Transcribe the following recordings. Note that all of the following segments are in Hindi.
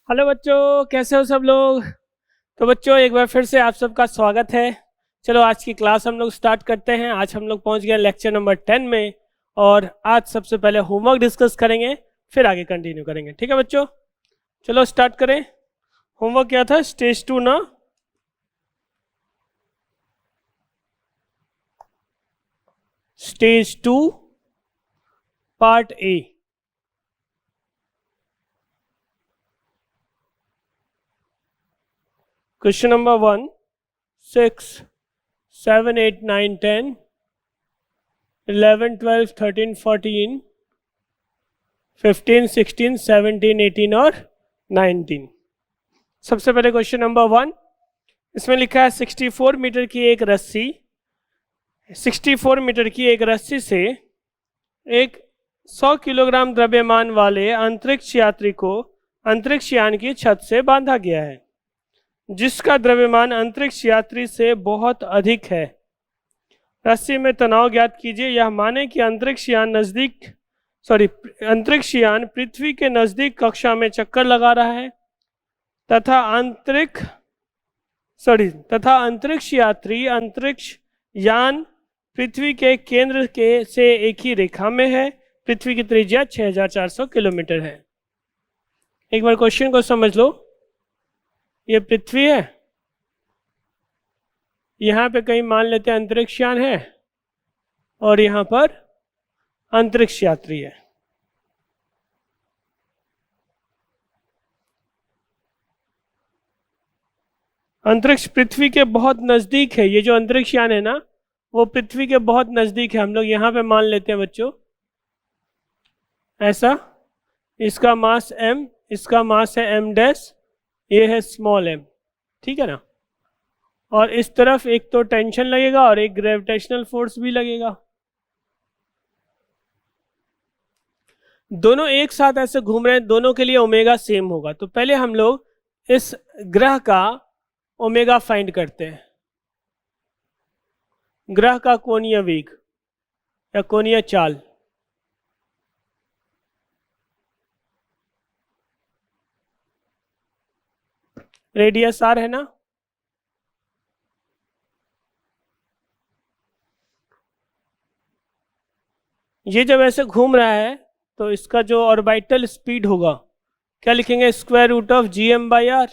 हेलो बच्चों, कैसे हो सब लोग। तो बच्चों एक बार फिर से आप सबका स्वागत है। चलो आज की क्लास हम लोग स्टार्ट करते हैं। आज हम लोग पहुंच गए लेक्चर नंबर 10 में और आज सबसे पहले होमवर्क डिस्कस करेंगे, फिर आगे कंटिन्यू करेंगे। ठीक है बच्चों, चलो स्टार्ट करें। होमवर्क क्या था? स्टेज 2 ना? Stage 2 part A. Question number 1, 6, 7, 8, 9, 10, 11, 12, 13, 14, 15, 16, 17, 18 और 19। सबसे पहले क्वेश्चन नंबर 1, इसमें लिखा है 64 मीटर की एक रस्सी 64 मीटर की एक रस्सी से एक 100 किलोग्राम द्रव्यमान वाले अंतरिक्ष यात्री को अंतरिक्ष यान की छत से बांधा गया है, जिसका द्रव्यमान अंतरिक्ष यात्री से बहुत अधिक है। रस्सी में तनाव ज्ञात कीजिए। यह माने कि अंतरिक्ष यान पृथ्वी के नजदीक कक्षा में चक्कर लगा रहा है तथा अंतरिक्ष यात्री अंतरिक्ष यान पृथ्वी के केंद्र से एक ही रेखा में है। पृथ्वी की त्रिज्या 6400 किलोमीटर है। एक बार क्वेश्चन को समझ लो। ये पृथ्वी है, यहाँ पे कहीं मान लेते हैं अंतरिक्ष यान है और यहाँ पर अंतरिक्ष यात्री है। अंतरिक्ष पृथ्वी के बहुत नजदीक है। ये जो अंतरिक्ष यान है ना, वो पृथ्वी के बहुत नजदीक है। हम लोग यहाँ पे मान लेते हैं बच्चों ऐसा। इसका मास m, इसका मास है m डैश, ये है स्मॉल m, ठीक है ना। और इस तरफ एक तो टेंशन लगेगा और एक ग्रेविटेशनल फोर्स भी लगेगा। दोनों एक साथ ऐसे घूम रहे हैं, दोनों के लिए ओमेगा सेम होगा। तो पहले हम लोग इस ग्रह का ओमेगा फाइंड करते हैं। ग्रह का कोणीय वेग या कोणीय चाल। रेडियस r है ना। ये जब ऐसे घूम रहा है तो इसका जो ऑर्बिटल स्पीड होगा क्या लिखेंगे? Square root of gm/r।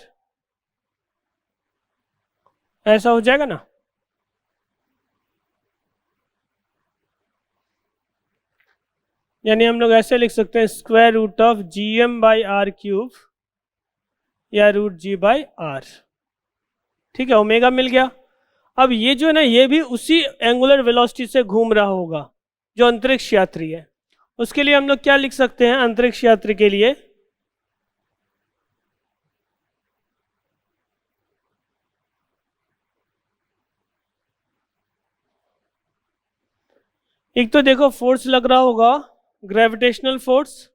ऐसा हो जाएगा ना। यानी हम लोग ऐसे लिख सकते हैं स्क्वायर रूट ऑफ gm/r³ या रूट g/r। ठीक है, ओमेगा मिल गया। अब ये जो है ना, ये भी उसी एंगुलर वेलोसिटी से घूम रहा होगा जो अंतरिक्ष यात्री है। उसके लिए हम लोग क्या लिख सकते हैं? अंतरिक्ष यात्री के लिए एक तो देखो फोर्स लग रहा होगा, ग्रेविटेशनल फोर्स।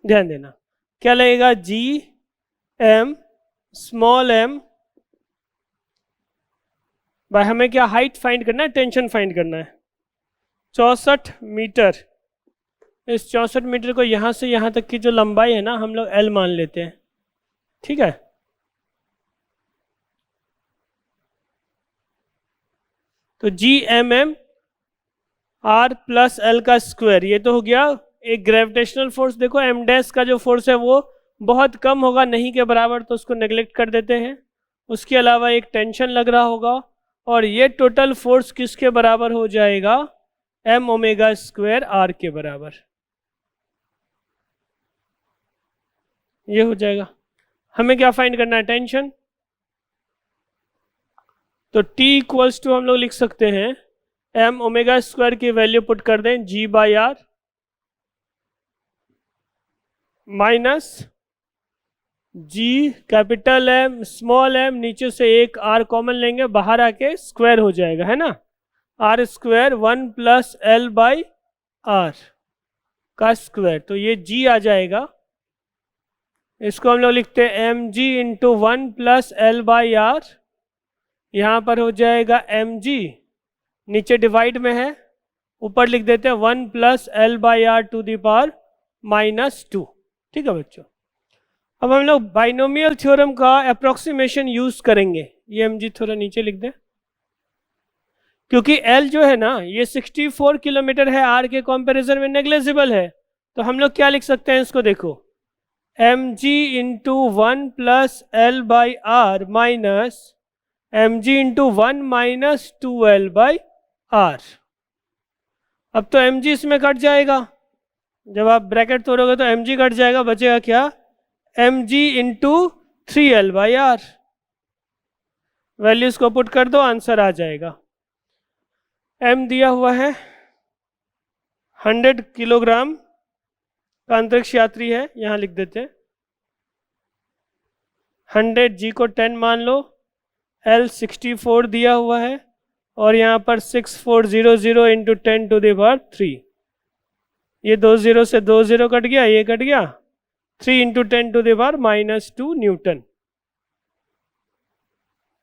ध्यान देना क्या लगेगा? gm स्मॉल m भाई, हमें क्या हाइट फाइंड करना है? टेंशन फाइंड करना है। 64 मीटर, इस 64 मीटर को यहाँ से यहाँ तक की जो लंबाई है ना, हम लोग L मान लेते हैं। ठीक है, तो gmm r प्लस एल का स्क्वायर, ये तो हो गया एक ग्रेविटेशनल फोर्स। देखो m डैश का जो फोर्स है वो बहुत कम होगा, नहीं के बराबर, तो उसको नेग्लेक्ट कर देते हैं। उसके अलावा एक टेंशन लग रहा होगा और ये टोटल फोर्स किसके बराबर हो जाएगा? m ओमेगा स्क्वायर r के बराबर। ये हो जाएगा। हमें क्या फाइंड करना है? टेंशन। तो T इक्वल्स टू हम लोग लिख सकते हैं m ओमेगा स्क्वायर की वैल्यू पुट कर दें g/r minus g capital M small m, नीचे से एक r कॉमन लेंगे, बाहर आके स्क्वायर हो जाएगा, है ना। r स्क्वायर 1 प्लस l/r का स्क्वायर, तो ये g आ जाएगा। इसको हम लोग लिखते हैं mg इंटू 1 प्लस l/r। यहाँ पर हो जाएगा mg नीचे डिवाइड में है, ऊपर लिख देते हैं 1 plus L by R to the power -2। ठीक है बच्चों, अब हम लोग बाइनोमियल थ्योरम का अप्रोक्सीमेशन यूज करेंगे। ये mg थोड़ा नीचे लिख दें, क्योंकि L जो है ना ये 64 किलोमीटर है, R के कंपैरिजन में नेग्लेजिबल है, तो हम लोग क्या लिख सकते हैं इसको, देखो mg into 1 plus L by R minus mg into 1 minus 2l by R. अब तो mg इसमें कट जाएगा, जब आप ब्रैकेट तोड़ोगे तो mg कट जाएगा, बचेगा क्या, mg into 3l by R. Values को पुट कर दो, आंसर आ जाएगा। m दिया हुआ है 100 किलोग्राम का अंतरिक्ष यात्री है, यहाँ लिख देते हैं 100, g को 10 मान लो, l 64 दिया हुआ है, और यहाँ पर 6400 इंटू 10 टू द पावर 3। ये 2 0 से 2 0 कट गया, ये कट गया, 3 into 10 to the power -2 newton.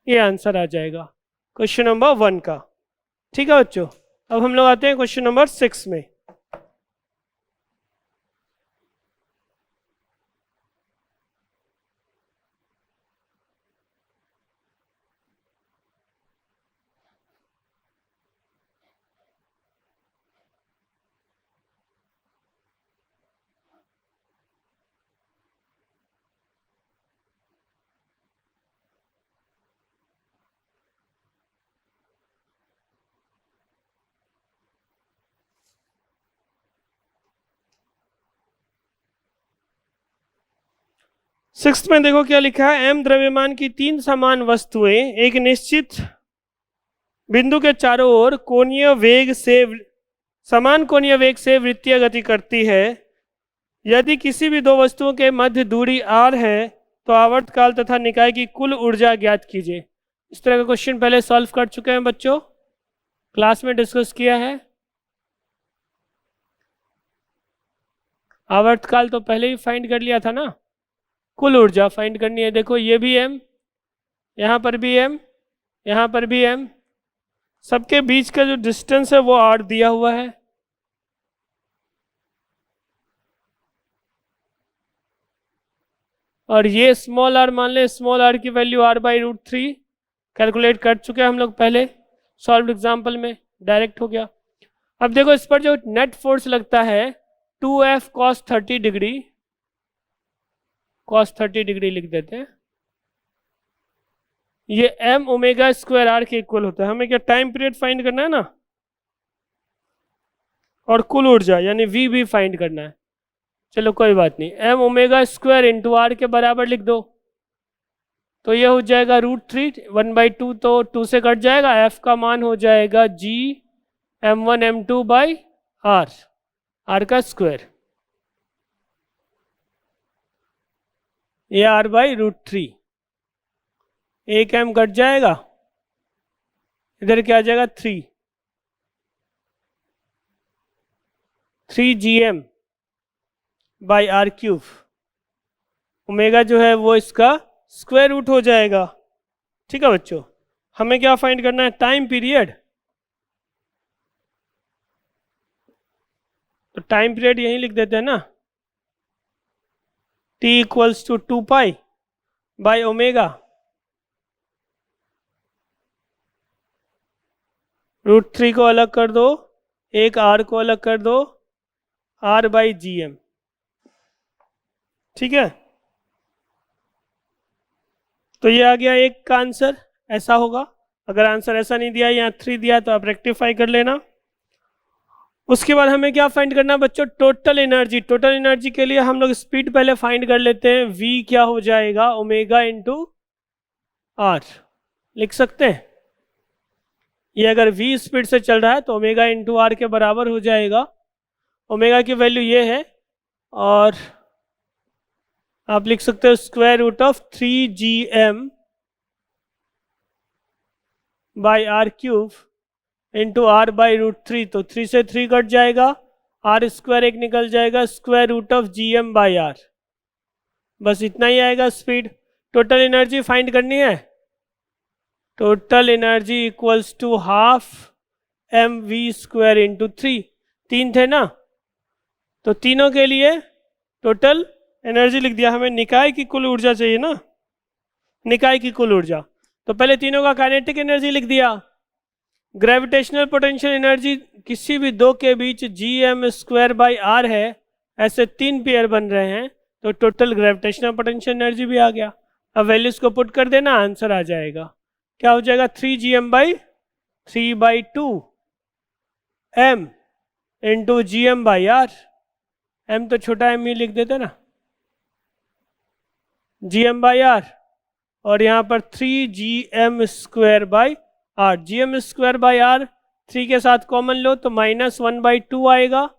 ये आंसर आ जाएगा क्वेश्चन नंबर 1 का। ठीक है बच्चों, अब हम लोग आते हैं क्वेश्चन नंबर 6 में। सिक्स्थ में देखो क्या लिखा है, m द्रव्यमान की 3 समान वस्तुएं एक निश्चित बिंदु के चारों ओर कोणीय वेग से समान कोणीय वेग से वृत्तीय गति करती है। यदि किसी भी दो वस्तुओं के मध्य दूरी r है तो आवर्तकाल तथा निकाय की कुल ऊर्जा ज्ञात कीजिए। इस तरह का क्वेश्चन पहले सॉल्व कर चुके हैं बच्चों, क्लास में डिस्कस किया है। आवर्तकाल तो पहले ही फाइंड कर लिया था ना, कुल ऊर्जा फाइंड करनी है। देखो ये भी m, यहाँ पर भी m, यहाँ पर भी m, सबके बीच का जो डिस्टेंस है वो r दिया हुआ है। और ये स्मॉल r मान ले, स्मॉल r की वैल्यू r/√3 कैलकुलेट कर चुके हैं हम लोग पहले सॉल्व एग्जाम्पल में, डायरेक्ट हो गया। अब देखो इस पर जो नेट फोर्स लगता है 2F cos 30 degree, cos 30 degree लिख देते हैं, ये m ओमेगा स्क्वायर r के इक्वल होता है। हमें क्या टाइम पीरियड फाइंड करना है ना, और कुल ऊर्जा यानी v भी फाइंड करना है। चलो कोई बात नहीं, m omega square into r के बराबर लिख दो, तो ये हो जाएगा √3, 1/2 तो 2 से कट जाएगा, f का मान हो जाएगा g m1 m2 by r, r का स्क्वायर, ये r/√3। एक m कट जाएगा, इधर क्या आ जाएगा 3gm by r cube. Omega जो है वो इसका स्क्वायर रूट हो जाएगा। ठीक है बच्चों, हमें क्या फाइंड करना है, टाइम पीरियड। तो टाइम पीरियड यहीं लिख देते हैं ना, t equals to 2 pi by omega √3 को अलग कर दो, एक r को अलग कर दो, r/gm। ठीक है, तो ये आ गया एक का आंसर, ऐसा होगा। अगर आंसर ऐसा नहीं दिया, यहाँ 3 दिया, तो आप रेक्टिफाई कर लेना। उसके बाद हमें क्या फाइंड करना है बच्चों, टोटल एनर्जी। टोटल एनर्जी के लिए हम लोग स्पीड पहले फाइंड कर लेते हैं। v क्या हो जाएगा, ओमेगा इंटू r लिख सकते हैं। ये अगर v स्पीड से चल रहा है तो ओमेगा इंटू r के बराबर हो जाएगा। ओमेगा की वैल्यू ये है, और आप लिख सकते हो square root of 3gm by r cube into r/√3, तो 3 से 3 कट जाएगा, r स्क्वायर एक निकल जाएगा, square root of gm by r। बस इतना ही आएगा स्पीड। टोटल एनर्जी फाइंड करनी है, total energy equals to half mv² into 3, 3 थे ना, तो तीनों के लिए टोटल एनर्जी लिख दिया। हमें निकाय की कुल ऊर्जा चाहिए ना, निकाय की कुल ऊर्जा, तो पहले तीनों का काइनेटिक एनर्जी लिख दिया। ग्रेविटेशनल पोटेंशियल एनर्जी किसी भी दो के बीच gm²/r है, ऐसे 3 पेयर बन रहे हैं, तो टोटल ग्रेविटेशनल पोटेंशियल एनर्जी भी आ गया। अब वैल्यूज को पुट कर देना, आंसर आ जाएगा। क्या हो जाएगा? 3gm/3/2 m into gm/r। m तो छोटा m ही लिख देते ना, gm/r, और यहाँ पर 3gm²/r। gm²/r 3 के साथ कॉमन लो तो -1/2 आएगा,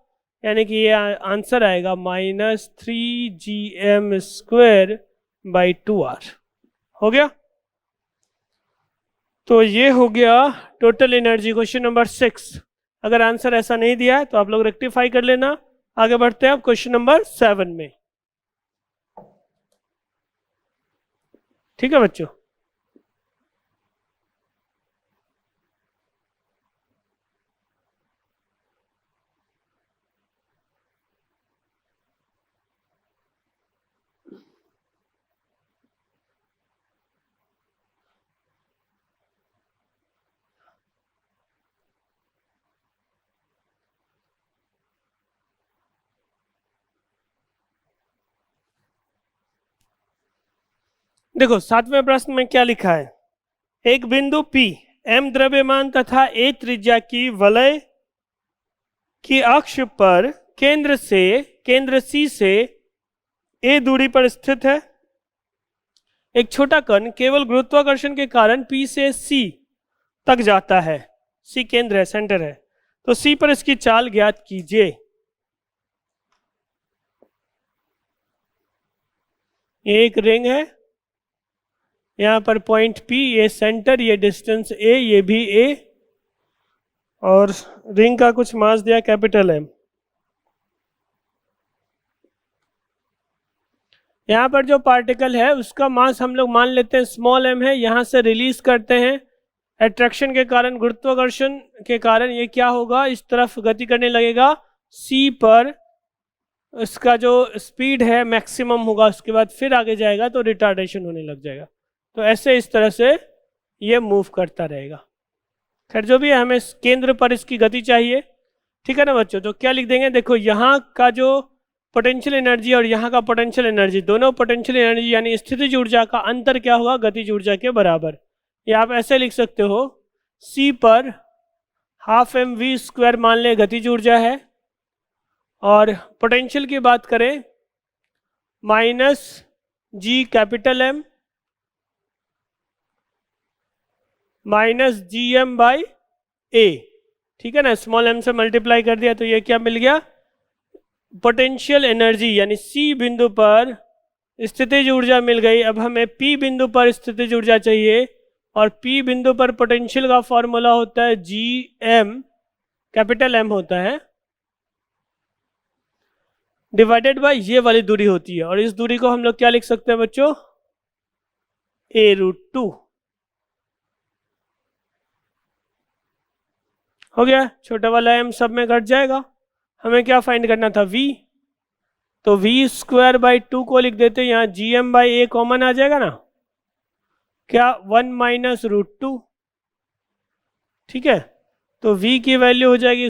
यानी कि ये आंसर आएगा -3gm²/2r। हो गया? तो ये हो गया टोटल एनर्जी, क्वेश्चन नंबर 6। अगर आंसर ऐसा नहीं दिया है तो आप लोग रेक्टिफाई कर लेना। आगे बढ़ते हैं अब क्वेश्चन नंबर 7 में। ठीक है बच्चों? देखो 7वें प्रश्न में क्या लिखा है। एक बिंदु P m द्रव्यमान तथा a त्रिज्या की वलय की अक्ष पर केंद्र C से a दूरी पर स्थित है। एक छोटा कण केवल गुरुत्वाकर्षण के कारण P से C तक जाता है। C केंद्र है, सेंटर है, तो C पर इसकी चाल ज्ञात कीजिए। ये एक रिंग है, यहाँ पर पॉइंट P, ये सेंटर, ये डिस्टेंस A, ये भी A, और रिंग का कुछ मास दिया कैपिटल M। यहाँ पर जो पार्टिकल है उसका मास हम लोग मान लेते हैं स्मॉल m है। यहाँ से रिलीज करते हैं अट्रैक्शन के कारण, गुरुत्वाकर्षण के कारण ये क्या होगा, इस तरफ गति करने लगेगा। C पर इसका जो स्पीड है मैक्सिमम होगा, उसके बाद फिर आगे जाएगा तो रिटार्डेशन होने लग जाएगा। तो ऐसे इस तरह से ये मूव करता रहेगा। खैर जो भी है, हमें केंद्र पर इसकी गति चाहिए। ठीक है ना बच्चों? तो क्या लिख देंगे, देखो यहाँ का जो पोटेंशियल एनर्जी और यहाँ का पोटेंशियल एनर्जी, दोनों पोटेंशियल एनर्जी यानी स्थितिज ऊर्जा का अंतर क्या होगा, गतिज ऊर्जा के बराबर। ये आप ऐसे लिख सकते हो, C पर ½ mv² मान ले गतिज ऊर्जा है, और पोटेंशियल की बात करें -G कैपिटल M -gm/a। ठीक है ना? स्मॉल m से मल्टीप्लाई कर दिया तो ये क्या मिल गया, पोटेंशियल एनर्जी यानी C बिंदु पर स्थितिज ऊर्जा मिल गई। अब हमें P बिंदु पर स्थितिज ऊर्जा चाहिए, और P बिंदु पर पोटेंशियल का फॉर्मूला होता है Gm कैपिटल M होता है, डिवाइडेड बाय ये वाली दूरी होती है, और इस दूरी को हम लोग क्या लिख सकते हैं बच्चों, a√2। हो गया, छोटा वाला m सब में घट जाएगा। हमें क्या फाइंड करना था, v, तो v²/2 को लिख देते हैं, यहाँ gm/a कॉमन आ जाएगा ना, क्या 1 - √2। ठीक है, तो v की वैल्यू हो जाएगी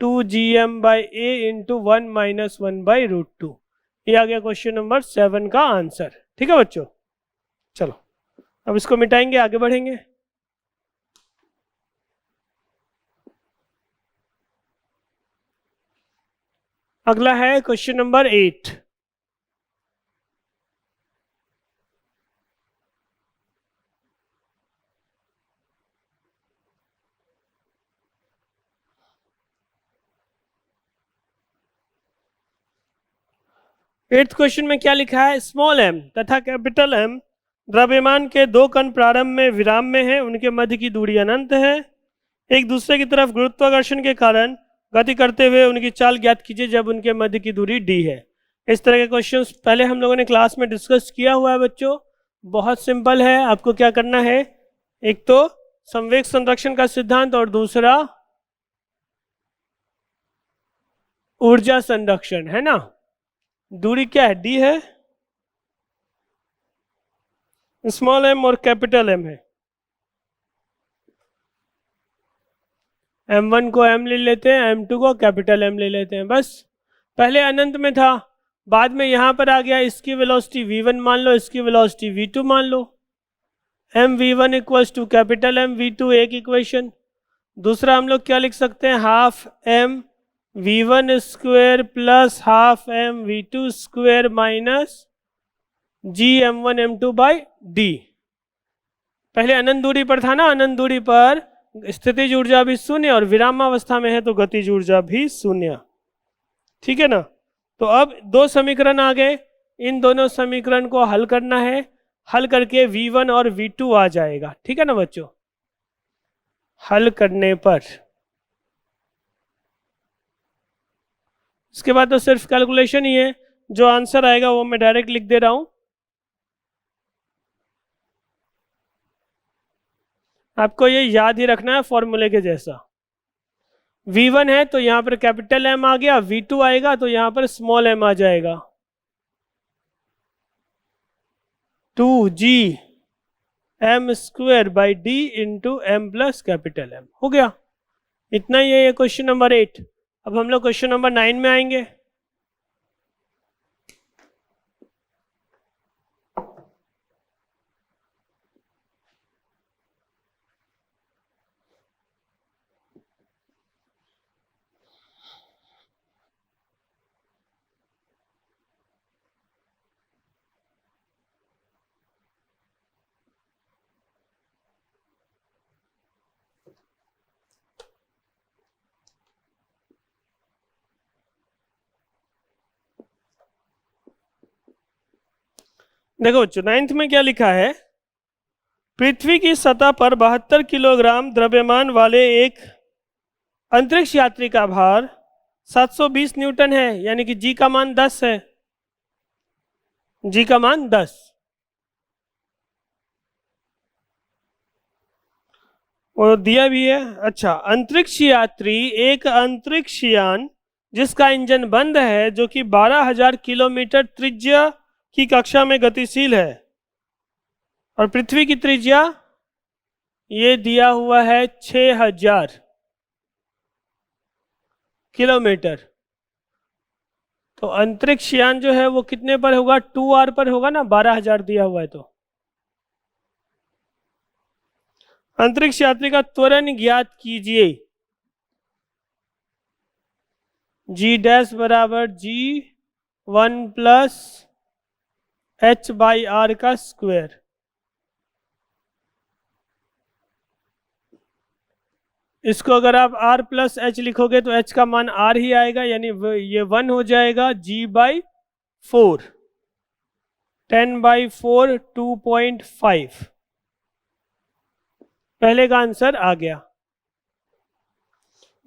√2gm/a इंटू 1 - 1/√2। ये आ गया क्वेश्चन नंबर 7 का आंसर। ठीक है बच्चों? चलो अब इसको मिटाएंगे, आगे बढ़ेंगे। अगला है क्वेश्चन नंबर 8। एट्थ क्वेश्चन में क्या लिखा है, स्मॉल m तथा कैपिटल M द्रव्यमान के दो कण प्रारंभ में विराम में है, उनके मध्य की दूरी अनंत है। एक दूसरे की तरफ गुरुत्वाकर्षण के कारण गति करते हुए उनकी चाल ज्ञात कीजिए जब उनके मध्य की दूरी d है। इस तरह के क्वेश्चंस पहले हम लोगों ने क्लास में डिस्कस किया हुआ है बच्चों, बहुत सिंपल है। आपको क्या करना है, एक तो संवेग संरक्षण का सिद्धांत और दूसरा ऊर्जा संरक्षण, है ना। दूरी क्या है, डी है, स्मॉल एम और कैपिटल एम है। m1 को m ले लेते हैं, m2 को कैपिटल M ले लेते हैं, बस। पहले अनंत में था, बाद में यहां पर आ गया, इसकी वेलोसिटी v1 मान लो, इसकी वेलोसिटी v2 मान लो। mv1 equals to capital M v2 एक इक्वेशन। दूसरा हम लोग क्या लिख सकते हैं, half m v1 square plus half m v2 square minus g m1 m2 by D. पहले अनंत दूरी पर था ना, अनंत दूरी पर स्थितिज ऊर्जा भी शून्य और विरामावस्था में है तो गतिज ऊर्जा भी शून्य, ठीक है ना। तो अब दो समीकरण आ गए, इन दोनों समीकरण को हल करना है, हल करके v1 और v2 आ जाएगा, ठीक है ना बच्चों। हल करने पर इसके बाद तो सिर्फ कैलकुलेशन ही है, जो आंसर आएगा वो मैं डायरेक्ट लिख दे रहा हूं। आपको ये याद ही रखना है फॉर्मूले के जैसा। v1 है तो यहां पर कैपिटल M आ गया, v2 आएगा तो यहां पर स्मॉल m आ जाएगा, 2g m square by d into m plus capital M हो गया। इतना ही है ये क्वेश्चन नंबर 8। अब हम लोग क्वेश्चन नंबर 9 में आएंगे। देखो बच्चों, 9th में क्या लिखा है, पृथ्वी की सतह पर 72 किलोग्राम द्रव्यमान वाले एक अंतरिक्ष यात्री का भार 720 न्यूटन है, यानी कि जी का मान 10 है, जी का मान 10। वो दिया भी है। अच्छा, अंतरिक्ष यात्री एक अंतरिक्ष यान जिसका इंजन बंद है, जो कि 12,000 किलोमीटर त्रिज्या की कक्षा में गतिशील है, और पृथ्वी की त्रिज्या ये दिया हुआ है 6,000 किलोमीटर। तो अंतरिक्ष यान जो है वो कितने पर होगा, 2r पर होगा ना, 12,000 दिया हुआ है तो। अंतरिक्ष यात्री का त्वरण ज्ञात कीजिए, g डैश बराबर g1 plus h by R का स्क्वायर। इसको अगर आप r प्लस h लिखोगे तो h का मान r ही आएगा, यानी ये 1 हो जाएगा, g बाई 4, 10 बाई 4 2.5। पहले का आंसर आ गया।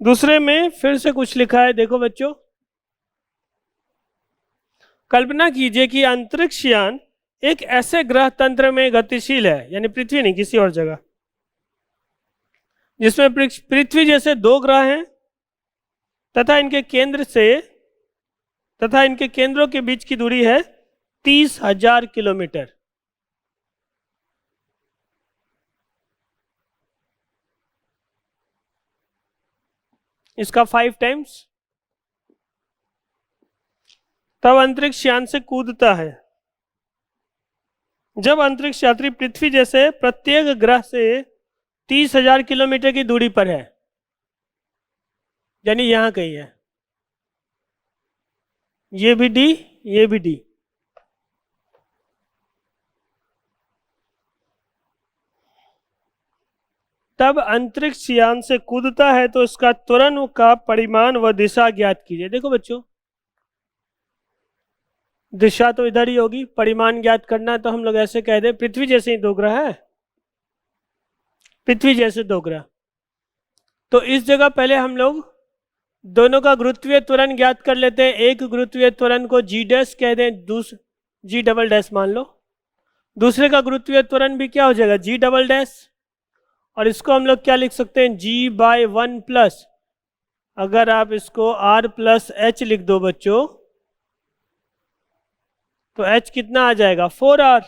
दूसरे में फिर से कुछ लिखा है, देखो बच्चों, कल्पना कीजिए कि अंतरिक्ष यान एक ऐसे ग्रह तंत्र में गतिशील है, यानी पृथ्वी नहीं किसी और जगह, जिसमें पृथ्वी जैसे दो ग्रह हैं तथा इनके केंद्रों के बीच की दूरी है 30,000 किलोमीटर। इसका 5 टाइम्स। तब अंतरिक्ष यान से कूदता है। जब अंतरिक्ष यात्री पृथ्वी जैसे प्रत्येक ग्रह से 30,000 किलोमीटर की दूरी पर है, यानी यहां कहीं है, ये भी डी, ये भी डी, तब अंतरिक्ष यान से कूदता है तो इसका त्वरण का परिमाण व दिशा ज्ञात कीजिए। देखो बच्चों, दिशा तो इधर ही होगी, परिमाण ज्ञात करना है तो हम लोग ऐसे कह दें, पृथ्वी जैसे ही दो ग्रह है, पृथ्वी जैसे दो ग्रह, तो इस जगह पहले हम लोग दोनों का गुरुत्वीय त्वरण ज्ञात कर लेते हैं। एक गुरुत्वीय त्वरण को जी डैश कह दें, जी डबल डैश मान लो, दूसरे का गुरुत्वीय त्वरण भी क्या हो जाएगा, जी डबल डैश, और इसको हम लोग क्या लिख सकते हैं, g/1 प्लस, अगर आप इसको r प्लस h लिख दो बच्चों तो h कितना आ जाएगा 4r,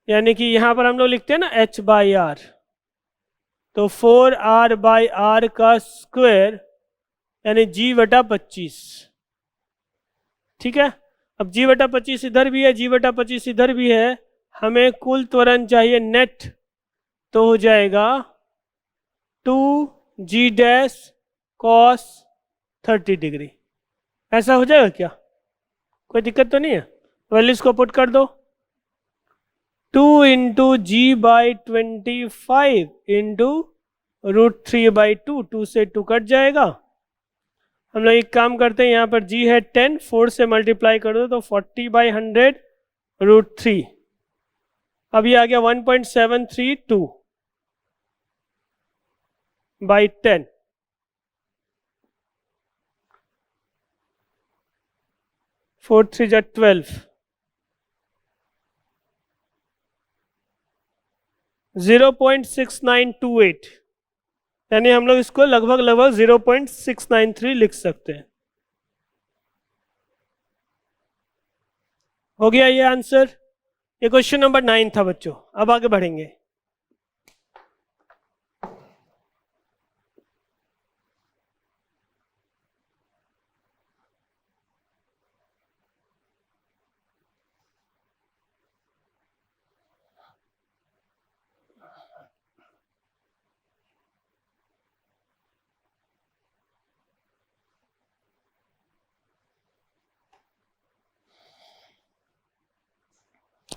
यानी कि यहाँ पर हम लोग लिखते हैं ना h/r, तो 4r/r का स्क्वायर यानी g/25। ठीक है, अब g/25 इधर भी है, g/25 इधर भी है, हमें कुल त्वरण चाहिए नेट, तो हो जाएगा 2g डैश cos 30 डिग्री। ऐसा हो जाएगा क्या, कोई दिक्कत तो नहीं है? वैल्यूज को पुट कर दो, 2 इंटू g/25 इंटू √3/2, 2 से 2 कट जाएगा। हम लोग एक काम करते हैं, यहाँ पर g है 10, 4 से मल्टीप्लाई कर दो तो 40/100 √3, अब ये आ गया 1.732 by 10, फोर 3 जा 12, 0.6928, यानी हम लोग इसको लगभग 0.693 लिख सकते हैं। हो गया ये आंसर। ये क्वेश्चन नंबर 9 था बच्चों। अब आगे बढ़ेंगे।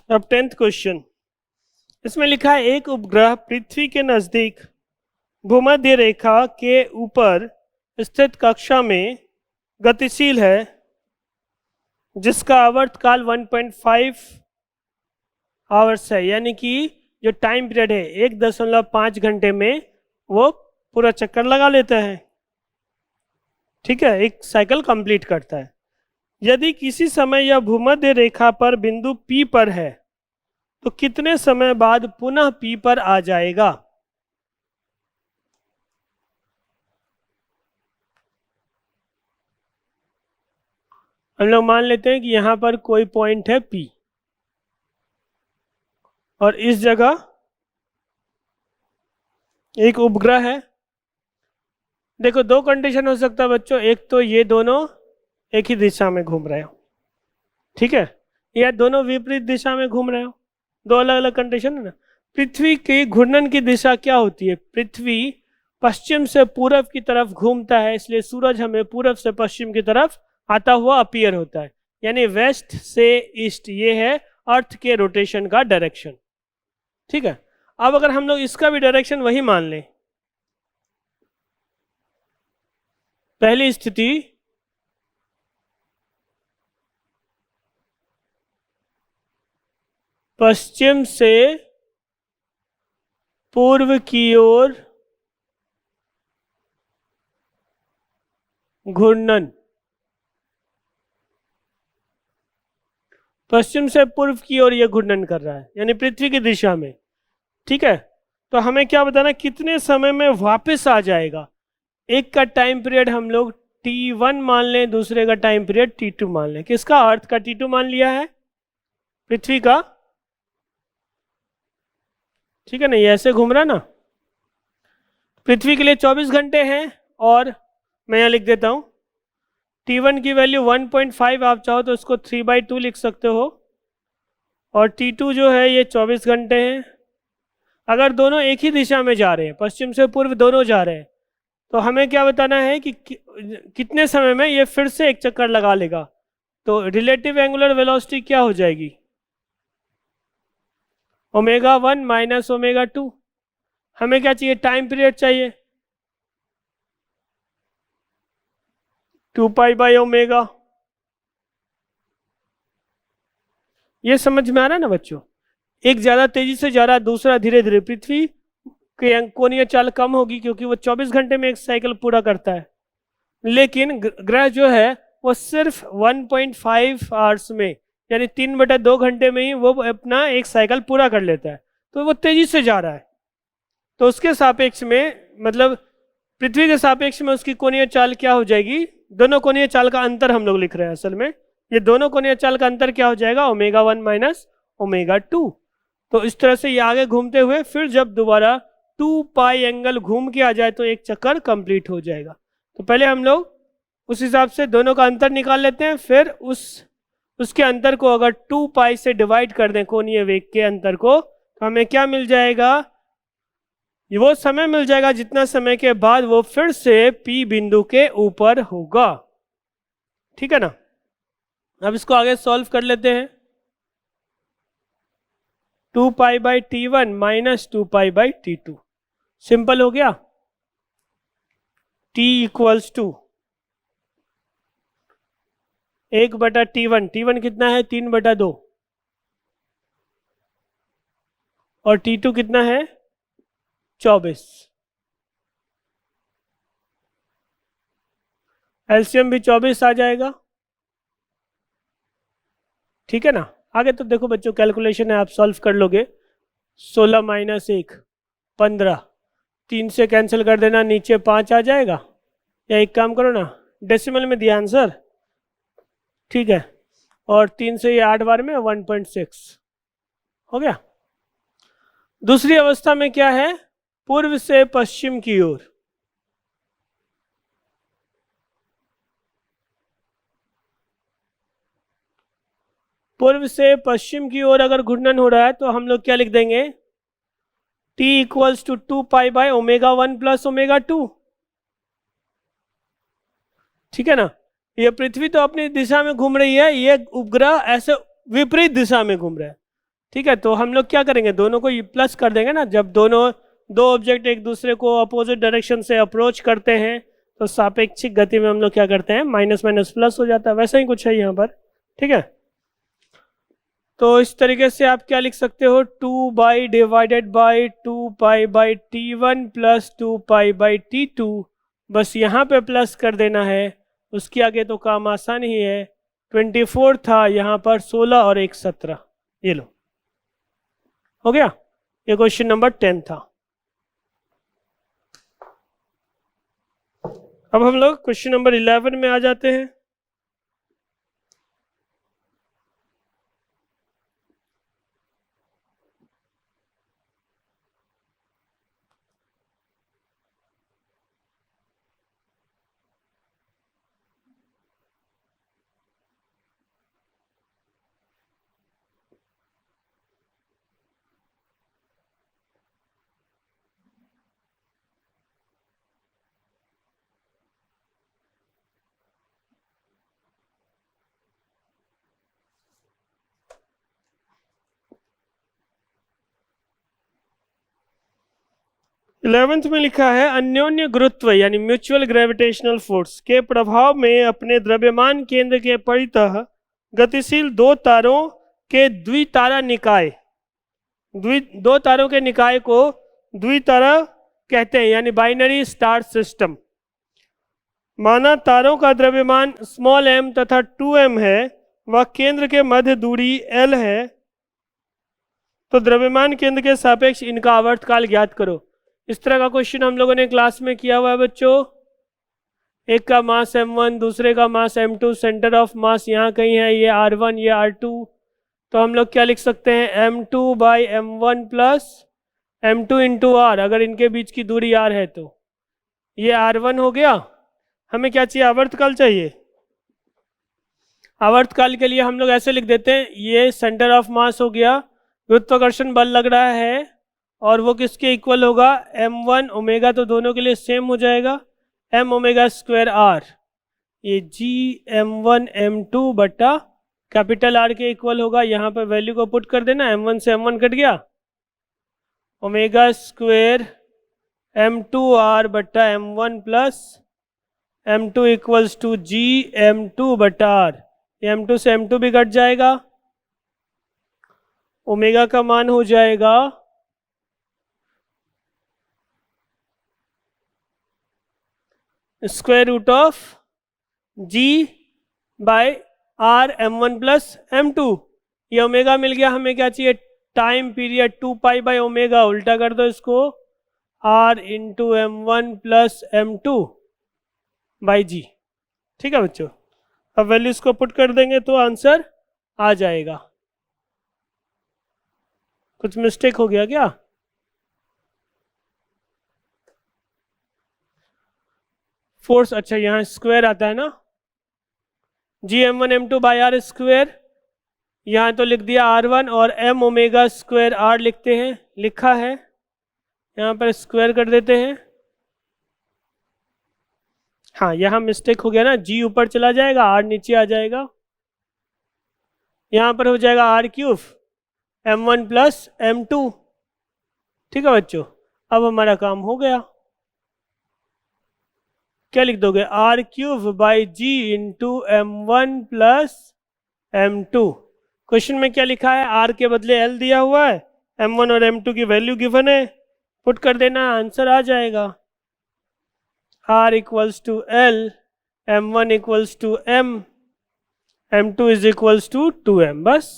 अब 10th क्वेश्चन, इसमें लिखा है एक उपग्रह पृथ्वी के नजदीक भूमध्य रेखा के ऊपर स्थित कक्षा में गतिशील है, जिसका आवर्तकाल 1.5 आवर्स है, यानी कि जो टाइम पीरियड है 1.5 घंटे में वो पूरा चक्कर लगा लेता है। ठीक है, एक साइकिल कंप्लीट करता है। यदि किसी समय यह भूमध्य रेखा पर बिंदु P पर है तो कितने समय बाद पुनः P पर आ जाएगा? हम लोग मान लेते हैं कि यहां पर कोई पॉइंट है P और इस जगह एक उपग्रह है। देखो, दो कंडीशन हो सकता है बच्चों, एक तो ये दोनों एक ही दिशा में घूम रहे हो, ठीक है, या दोनों विपरीत दिशा में घूम रहे हो, दो अलग अलग कंडीशन है ना। पृथ्वी की घूर्णन की दिशा क्या होती है? पृथ्वी पश्चिम से पूरब की तरफ घूमता है, इसलिए सूरज हमें पूरब से पश्चिम की तरफ आता हुआ अपीयर होता है, यानी वेस्ट से ईस्ट, ये है अर्थ के रोटेशन का डायरेक्शन। ठीक है, अब अगर हम लोग इसका भी डायरेक्शन वही मान लें, पहली स्थिति पश्चिम से पूर्व की ओर घूर्णन, पश्चिम से पूर्व की ओर यह घूर्णन कर रहा है, यानी पृथ्वी की दिशा में। ठीक है, तो हमें क्या बताना, कितने समय में वापस आ जाएगा? एक का टाइम पीरियड हम लोग T1 मान लें, दूसरे का टाइम पीरियड T2 मान लें। किसका? अर्थ का T2 मान लिया है, पृथ्वी का। ठीक है ना, ये ऐसे घूम रहा ना। पृथ्वी के लिए 24 घंटे हैं, और मैं यहाँ लिख देता हूँ T1 की वैल्यू 1.5, आप चाहो तो इसको 3/2 लिख सकते हो, और T2 जो है ये 24 घंटे हैं। अगर दोनों एक ही दिशा में जा रहे हैं, पश्चिम से पूर्व दोनों जा रहे हैं, तो हमें क्या बताना है कि कितने समय में ये फिर से एक चक्कर लगा लेगा। तो रिलेटिव एंगुलर वेलोसिटी क्या हो जाएगी? ω1 माइनस ω2। हमें क्या चाहिए? टाइम पीरियड चाहिए, 2π/ω। ये समझ में आ रहा है ना बच्चों? एक ज़्यादा तेजी से जा रहा है, दूसरा धीरे धीरे। पृथ्वी की कोणीय चाल कम होगी क्योंकि वो 24 घंटे में एक साइकिल पूरा करता है, लेकिन ग्रह जो है वो सिर्फ 1.5 आवर्स में, यानी 3/2 घंटे में ही वो अपना एक साइकिल पूरा कर लेता है, तो वो तेजी से जा रहा है। तो उसके सापेक्ष में, मतलब पृथ्वी के सापेक्ष में उसकी कोणीय चाल क्या हो जाएगी, दोनों कोणीय चाल का अंतर हम लोग लिख रहे हैं असल में, ये दोनों कोणीय चाल का अंतर क्या हो जाएगा, ω1 माइनस ω2। तो इस तरह से ये आगे घूमते हुए फिर जब दोबारा 2 पाई एंगल घूम के आ जाए तो एक चक्कर कंप्लीट हो जाएगा। तो पहले हम लोग उस हिसाब से दोनों का अंतर निकाल लेते हैं, फिर उसके अंतर को अगर 2 पाई से डिवाइड कर दें कोणीय वेग के अंतर को, तो हमें क्या मिल जाएगा, ये वो समय मिल जाएगा जितना समय के बाद वो फिर से P बिंदु के ऊपर होगा। ठीक है ना। अब इसको आगे सॉल्व कर लेते हैं। 2 pi by T1 minus 2 pi by T2, simple हो गया। T equals to 1/T1, T1 कितना है 3/2, और T2 कितना है 24। एलसीएम भी 24 आ जाएगा। ठीक है ना। आगे तो देखो बच्चों कैलकुलेशन है, आप सॉल्व कर लोगे। 16 माइनस 1 15, 3 से कैंसिल कर देना, नीचे 5 आ जाएगा। या एक काम करो ना, डेसिमल में दिया आंसर, ठीक है, और 3 से ये 8 बार में 1.6 हो गया। दूसरी अवस्था में क्या है, पूर्व से पश्चिम की ओर, पूर्व से पश्चिम की ओर अगर घूर्णन हो रहा है तो हम लोग क्या लिख देंगे, T equals to 2 pi by ω1 plus ω2। ठीक है ना। ये पृथ्वी तो अपनी दिशा में घूम रही है, ये उपग्रह ऐसे विपरीत दिशा में घूम रहा है। ठीक है, तो हम लोग क्या करेंगे, दोनों को प्लस कर देंगे ना। जब दोनों दो ऑब्जेक्ट एक दूसरे को अपोजिट डायरेक्शन से अप्रोच करते हैं तो सापेक्षिक गति में हम लोग क्या करते हैं, माइनस माइनस प्लस हो जाता है। वैसा ही कुछ है यहाँ पर। ठीक है, तो इस तरीके से आप क्या लिख सकते हो, 2 by divided by 2 pi by T1 plus 2 pi by T2, बस यहाँ पे प्लस कर देना है। उसके आगे तो काम आसान ही है। 24 था, यहाँ पर 16 और 1 17, ये लो हो गया। ये क्वेश्चन नंबर 10 था। अब हम लोग क्वेश्चन नंबर 11 में आ जाते हैं। इलेवेंथ में लिखा है, अन्योन्य गुरुत्व यानी म्यूचुअल ग्रेविटेशनल फोर्स के प्रभाव में अपने द्रव्यमान केंद्र के परितः गतिशील दो तारों के द्वितारा निकाय, दो तारों के निकाय को द्वितारा कहते हैं, यानी बाइनरी स्टार सिस्टम। माना तारों का द्रव्यमान स्मॉल m तथा 2m है, वह केंद्र के मध्य दूरी l है, तो द्रव्यमान केंद्र के सापेक्ष इनका आवर्तकाल ज्ञात करो। इस तरह का क्वेश्चन हम लोगों ने क्लास में किया हुआ है बच्चों। एक का मास m1, दूसरे का मास m2, सेंटर ऑफ मास यहाँ कहीं है, ये r1 ये r2, तो हम लोग क्या लिख सकते हैं, m2 by m1 plus m2 into r, अगर इनके बीच की दूरी r है तो ये r1 हो गया। हमें क्या चाहिए, आवर्तकाल चाहिए। आवर्तकाल के लिए हम लोग ऐसे लिख देते हैं, ये सेंटर ऑफ मास हो गया, गुरुत्वाकर्षण बल लग रहा है, और वो किसके इक्वल होगा, m1 ओमेगा, तो दोनों के लिए सेम हो जाएगा, m ओमेगा स्क्वायर r, ये g m1 m2 बट्टा कैपिटल R के इक्वल होगा। यहाँ पर वैल्यू को पुट कर देना, m1 से m1 कट गया, ओमेगा स्क्वायर m2 r बट्टा m1 plus m2 equals to g m2 बट्टा r, m2 से m2 भी कट जाएगा, ओमेगा का मान हो जाएगा square root of g by r m1 plus m2। ये ओमेगा मिल गया। हमें क्या चाहिए, time period 2 pi by omega, उल्टा कर दो इसको, R into M1 plus M2 by G. ठीक है बच्चों, अब वैल्यूज को पुट कर देंगे तो आंसर आ जाएगा। कुछ मिस्टेक हो गया क्या? फोर्स, अच्छा यहाँ स्क्वायर आता है ना, GM1 M2 by are square, यहाँ तो लिख दिया R1 और M ओमेगा स्क्वायर R लिखते हैं, लिखा है, यहाँ पर स्क्वायर कर देते हैं। हाँ यहाँ मिस्टेक हो गया ना, G ऊपर चला जाएगा R नीचे आ जाएगा, यहाँ पर हो जाएगा R³ M1 प्लस M2। ठीक है बच्चों, अब हमारा काम हो गया। क्या लिख दोगे? R³ by G into M1 plus M2। क्वेश्चन में क्या लिखा है? R के बदले L दिया हुआ है, M1 और M2 की वैल्यू गिवन है, पुट कर देना, आंसर आ जाएगा। R equals to L, M1 equals to M, M2 is equals to 2M। बस,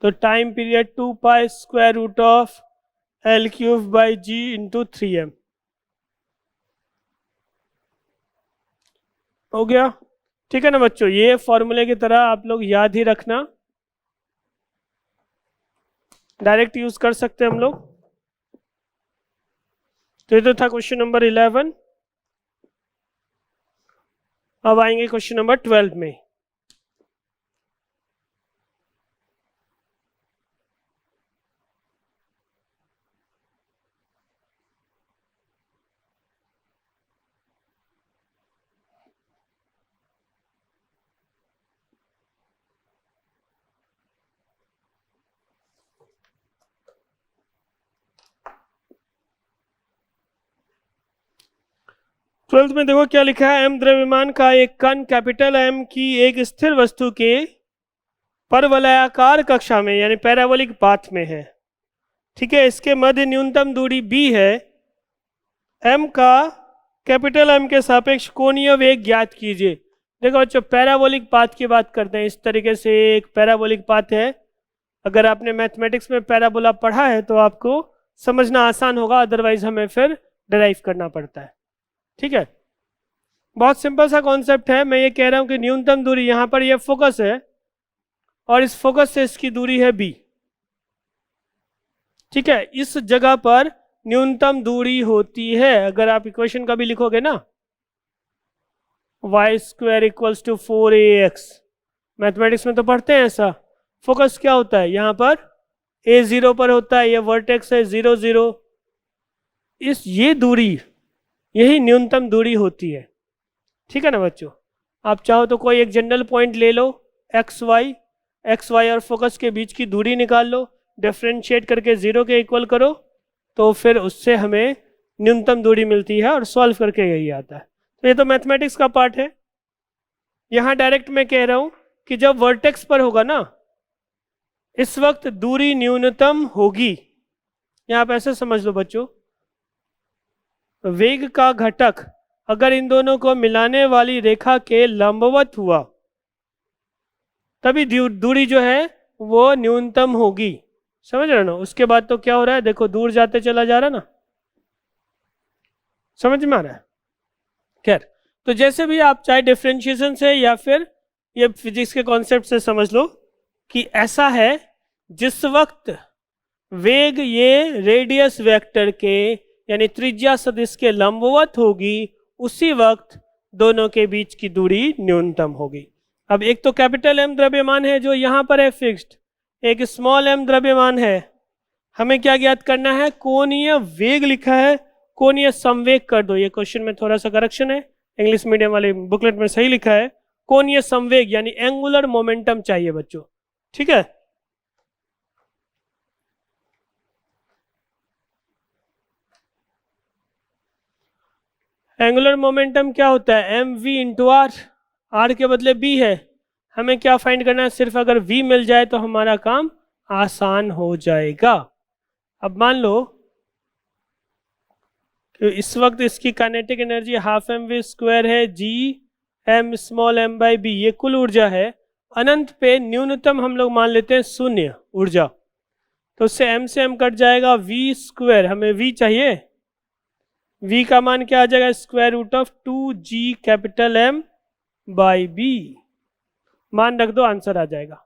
तो time period 2 pi square root of L³ by G into 3M हो गया। ठीक है ना बच्चों, ये फॉर्मूले की तरह आप लोग याद ही रखना, डायरेक्ट यूज कर सकते हैं हम लोग। तो ये तो था क्वेश्चन नंबर 11। अब आएंगे क्वेश्चन नंबर 12 में। ट्वेल्थ में देखो क्या लिखा है, एम द्रव्यमान का एक कण कैपिटल एम की एक स्थिर वस्तु के परवलयाकार कक्षा में यानी पैराबोलिक पाथ में है। ठीक है, इसके मध्य न्यूनतम दूरी b है। m का कैपिटल M के सापेक्ष कोणीय वेग ज्ञात कीजिए। देखो बच्चों, पैराबोलिक पाथ की बात करते हैं। इस तरीके से एक पैराबोलिक पाथ है, अगर आपने मैथमेटिक्स में पैराबोला पढ़ा है तो आपको समझना आसान होगा, अदरवाइज हमें फिर डिराइव करना पड़ता है। ठीक है, बहुत सिंपल सा कॉन्सेप्ट है। मैं ये कह रहा हूँ कि न्यूनतम दूरी, यहाँ पर ये फोकस है और इस फोकस से इसकी दूरी है b। ठीक है, इस जगह पर न्यूनतम दूरी होती है। अगर आप इक्वेशन का भी लिखोगे ना, y square equals to 4ax, mathematics में तो पढ़ते हैं ऐसा। फोकस क्या होता है? यहाँ पर a0 पर होता है, ये वर्टेक्स है 0 0, ये दूरी, यही न्यूनतम दूरी होती है। ठीक है ना बच्चों, आप चाहो तो कोई एक जनरल पॉइंट ले लो, एक्स वाई और फोकस के बीच की दूरी निकाल लो, डिफरेंशिएट करके 0 के इक्वल करो, तो फिर उससे हमें न्यूनतम दूरी मिलती है और सॉल्व करके यही आता है। तो ये तो मैथमेटिक्स का पार्ट है। यहाँ डायरेक्ट मैं कह रहा हूँ कि जब वर्टेक्स पर होगा ना, इस वक्त दूरी न्यूनतम होगी। यहाँ आप ऐसे समझ लो बच्चों, वेग का घटक अगर इन दोनों को मिलाने वाली रेखा के लंबवत हुआ तभी दूरी जो है वो न्यूनतम होगी। समझ रहे हो ना? उसके बाद तो क्या हो रहा है, देखो दूर जाते चला जा रहा है ना, समझ में आ रहा है? खैर, तो जैसे भी आप चाहे डिफरेंशिएशन से या फिर ये फिजिक्स के कॉन्सेप्ट से समझ लो कि ऐसा है, जिस वक्त वेग ये रेडियस वेक्टर के यानी त्रिज्या सदिश के लंबवत होगी, उसी वक्त दोनों के बीच की दूरी न्यूनतम होगी। अब एक तो कैपिटल M द्रव्यमान है जो यहाँ पर है फिक्स्ड, एक स्मॉल m द्रव्यमान है। हमें क्या ज्ञात करना है? कोणीय वेग लिखा है, कोणीय संवेग कर दो। ये क्वेश्चन में थोड़ा सा करेक्शन है, इंग्लिश मीडियम वाले बुकलेट में सही लिखा है, कोणीय संवेग यानी एंगुलर मोमेंटम चाहिए बच्चों। ठीक है, एंगुलर मोमेंटम क्या होता है? mv इंटू आर, आर के बदले b है। हमें क्या फाइंड करना है? सिर्फ अगर v मिल जाए तो हमारा काम आसान हो जाएगा। अब मान लो कि इस वक्त इसकी kinetic energy half mv square है, g m small m by b, ये कुल ऊर्जा है। अनंत पे न्यूनतम हम लोग मान लेते हैं 0 ऊर्जा। तो उससे m कट जाएगा, v स्क्वायर, हमें v चाहिए, v का मान क्या आ जाएगा, square root of 2g capital M by b, मान रख दो, आंसर आ जाएगा।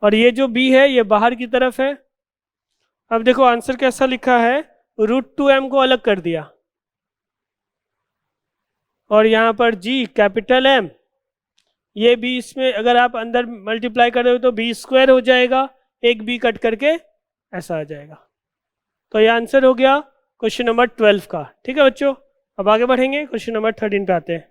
और ये जो b है ये बाहर की तरफ है। अब देखो आंसर कैसा लिखा है, √2m को अलग कर दिया, और यहाँ पर g कैपिटल M, ये b इसमें अगर आप अंदर मल्टीप्लाई कर रहे हो तो b स्क्वायर हो जाएगा, एक b कट करके ऐसा आ जाएगा। तो ये आंसर हो गया क्वेश्चन नंबर 12 का। ठीक है बच्चों, अब आगे बढ़ेंगे, क्वेश्चन नंबर 13 पे आते हैं।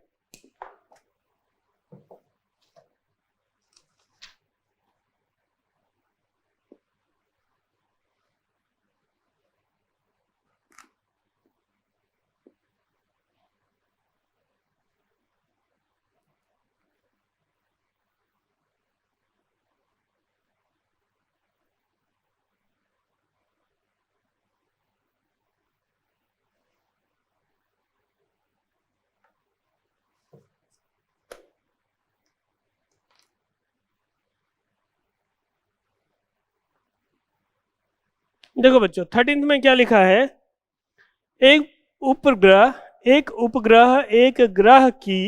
देखो बच्चों 13th में क्या लिखा है, एक उपग्रह एक ग्रह की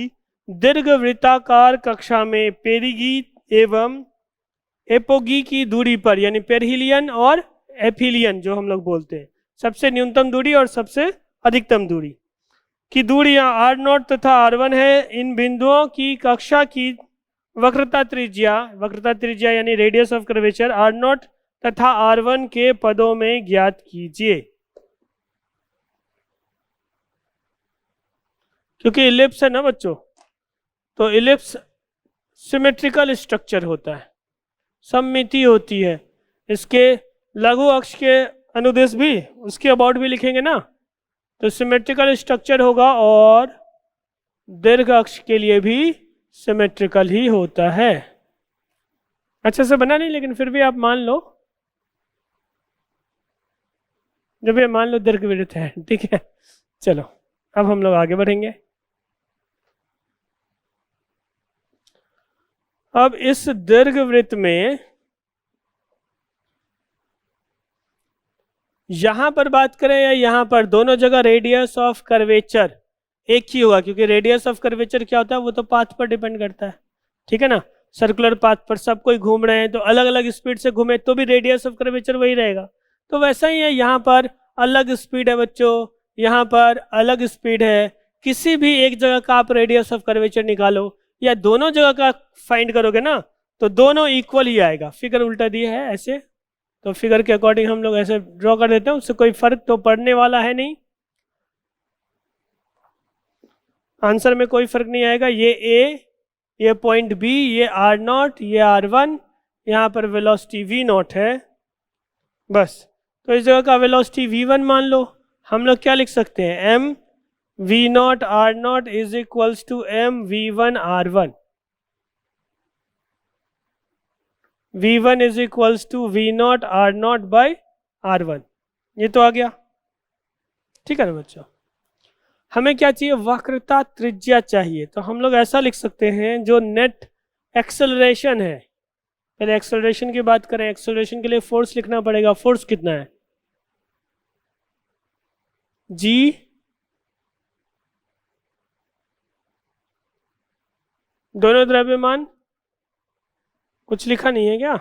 दीर्घवृत्ताकार कक्षा में पेरिगी एवं एपोगी की दूरी पर, यानी पेरहिलियन और एफिलियन जो हम लोग बोलते हैं, सबसे न्यूनतम दूरी और सबसे अधिकतम दूरी की दूरियां r0 तथा r1 है। इन बिंदुओं की कक्षा की वक्रता त्रिज्या यानी रेडियस ऑफ कर्वेचर r0 तथा r1 के पदों में ज्ञात कीजिए। क्योंकि इलिप्स है ना बच्चों, तो इलिप्स सिमेट्रिकल स्ट्रक्चर होता है, सममिति होती है। इसके लघु अक्ष के अनुदेश भी, उसके अबाउट भी लिखेंगे ना, तो सिमेट्रिकल स्ट्रक्चर होगा, और दीर्घ अक्ष के लिए भी सिमेट्रिकल ही होता है। अच्छे से बना नहीं, लेकिन फिर भी आप मान लो, जब ये मान लो दीर्घवृत्त है। ठीक है, चलो अब हम लोग आगे बढ़ेंगे। अब इस दीर्घवृत्त में यहां पर बात करें या यहां पर, दोनों जगह रेडियस ऑफ कर्वेचर एक ही होगा, क्योंकि रेडियस ऑफ कर्वेचर क्या होता है, वो तो पाथ पर डिपेंड करता है। ठीक है ना, सर्कुलर पाथ पर सब कोई घूम रहे हैं, तो अलग अलग स्पीड से घूमे तो भी रेडियस ऑफ कर्वेचर वही रहेगा। तो वैसा ही है, यहाँ पर अलग स्पीड है बच्चों, यहाँ पर अलग स्पीड है, किसी भी एक जगह का आप रेडियस ऑफ कर्वेचर निकालो या दोनों जगह का फाइंड करोगे ना, तो दोनों इक्वल ही आएगा। फिगर उल्टा दिया है ऐसे, तो फिगर के अकॉर्डिंग हम लोग ऐसे ड्रॉ कर देते हैं, उससे कोई फर्क तो पड़ने वाला है नहीं, आंसर में कोई फर्क नहीं आएगा। ये A, ये पॉइंट B, ये r0, ये r1, यहाँ पर वेलोसिटी v0 है बस। तो इस जगह का वेलोसिटी v1 मान लो। हम लोग क्या लिख सकते हैं, m v0 r0 is equals to m v1 r1, v1 is equals to v0 r0 by r1। ये तो आ गया। ठीक है ना बच्चों, हमें क्या चाहिए, वक्रता त्रिज्या चाहिए। तो हम लोग ऐसा लिख सकते हैं, जो नेट एक्सेलरेशन है, पहले एक्सेलरेशन की बात करें, एक्सेलरेशन के लिए फोर्स लिखना पड़ेगा। फोर्स कितना है, g दोनों द्रव्यमान, कुछ लिखा नहीं है क्या,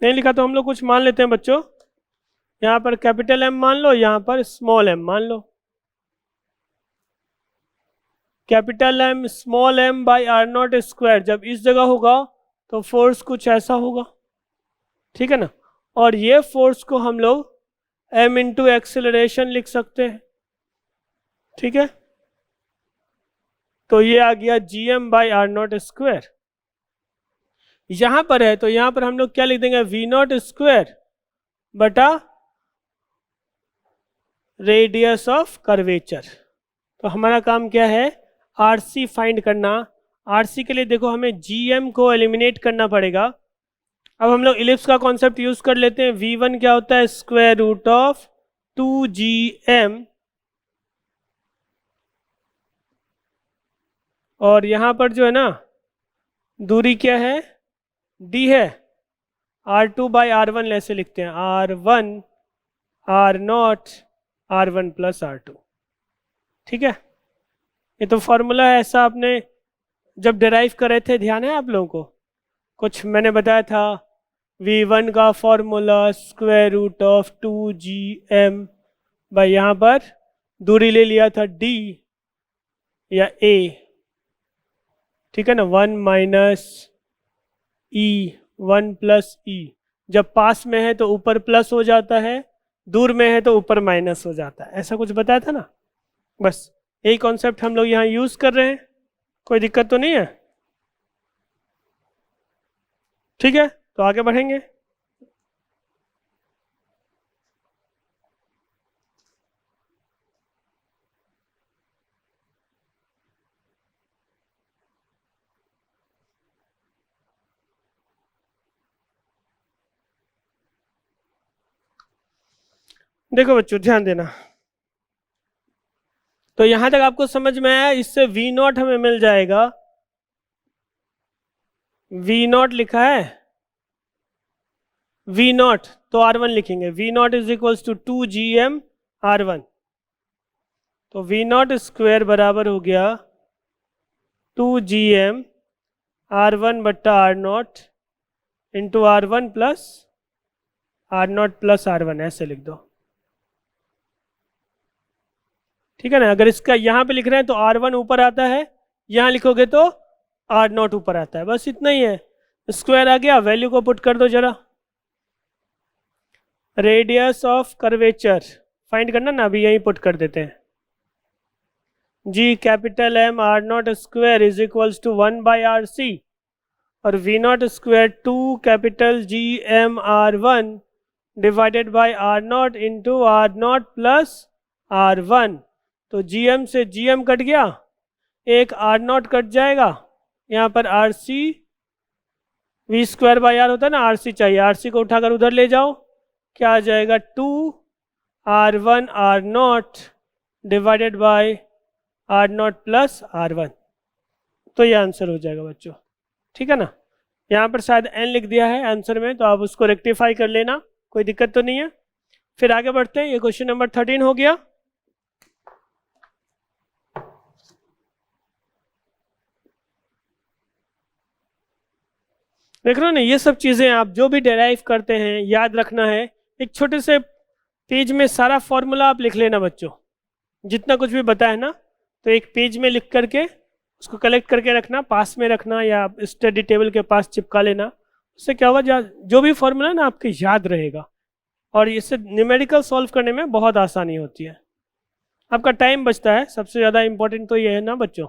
नहीं लिखा तो हम लोग कुछ मान लेते हैं बच्चों। यहाँ पर कैपिटल M मान लो, यहाँ पर स्मॉल m मान लो। Capital M small m by r0 square, जब इस जगह होगा तो फोर्स कुछ ऐसा होगा। ठीक है ना, और ये फोर्स को हम लोग m इंटू एक्सेलरेशन लिख सकते हैं। ठीक है, तो ये आ गया gm बाई r0 स्क्वायर। यहां पर है तो यहां पर हम लोग क्या लिख देंगे, v0 स्क्वायर बटा रेडियस ऑफ कर्वेचर। तो हमारा काम क्या है, RC फाइंड करना। RC के लिए देखो हमें GM को एलिमिनेट करना पड़ेगा। अब हम लोग इलिप्स का कॉन्सेप्ट यूज कर लेते हैं। V1 क्या होता है, स्क्वायर रूट ऑफ 2GM, और यहाँ पर जो है ना दूरी क्या है, d है, R2 बाई R1 ऐसे लिखते हैं, R1 R0 R1 plus R2। ठीक है, ये तो फॉर्मूला है, ऐसा आपने जब डिराइव कर रहे थे ध्यान है आप लोगों को? कुछ मैंने बताया था V1 का formula square root of 2gm भाई, यहाँ पर दूरी ले लिया था d या a, ठीक है ना, 1 माइनस e 1 प्लस e। जब पास में है तो ऊपर प्लस हो जाता है, दूर में है तो ऊपर माइनस हो जाता है, ऐसा कुछ बताया था ना। बस यही कॉन्सेप्ट हम लोग यहाँ यूज़ कर रहे हैं, कोई दिक्कत तो नहीं है? ठीक है, तो आगे बढ़ेंगे। देखो बच्चों ध्यान देना, तो यहां तक आपको समझ में आया, इससे V0 हमें मिल जाएगा, V0 लिखा है, V0 तो R1 लिखेंगे, V0 is equals to 2gm R1, तो V0 स्क्वायर बराबर हो गया 2gm R1 बट्टा R0 into R1 plus R0 plus R1, ऐसे लिख दो। ठीक है ना, अगर इसका यहाँ पे लिख रहे हैं तो R1 ऊपर आता है, यहाँ लिखोगे तो R0 ऊपर आता है, बस इतना ही है। स्क्वायर आ गया, वैल्यू को पुट कर दो जरा। रेडियस ऑफ कर्वेचर फाइंड करना ना, अभी यहीं पुट कर देते हैं। G capital M R0 square is equals to 1 by RC, और V0 square 2 capital GM R1 divided by R0 into R0 plus R1। तो GM से GM कट गया, एक R0 कट जाएगा, यहाँ पर RC V square by R होता है ना, RC चाहिए, RC को उठाकर उधर ले जाओ, क्या आ जाएगा 2 R1 R0 divided by R0 plus R1। तो ये आंसर हो जाएगा बच्चों, ठीक है ना। यहाँ पर शायद n लिख दिया है आंसर में, तो आप उसको रेक्टिफाई कर लेना, कोई दिक्कत तो नहीं है। फिर आगे बढ़ते हैं, ये क्वेश्चन नंबर 13 हो गया। देख रहे हो ना, ये सब चीज़ें आप जो भी डेराइव करते हैं याद रखना है। एक छोटे से पेज में सारा फॉर्मूला आप लिख लेना बच्चों, जितना कुछ भी बताया ना, तो एक पेज में लिख करके उसको कलेक्ट करके रखना, पास में रखना या स्टडी टेबल के पास चिपका लेना। उससे क्या होगा, जो भी फॉर्मूला ना आपके याद रहेगा, और इससे न्यूमेरिकल सॉल्व करने में बहुत आसानी होती है, आपका टाइम बचता है। सबसे ज़्यादा इम्पोर्टेंट तो ये है ना बच्चों।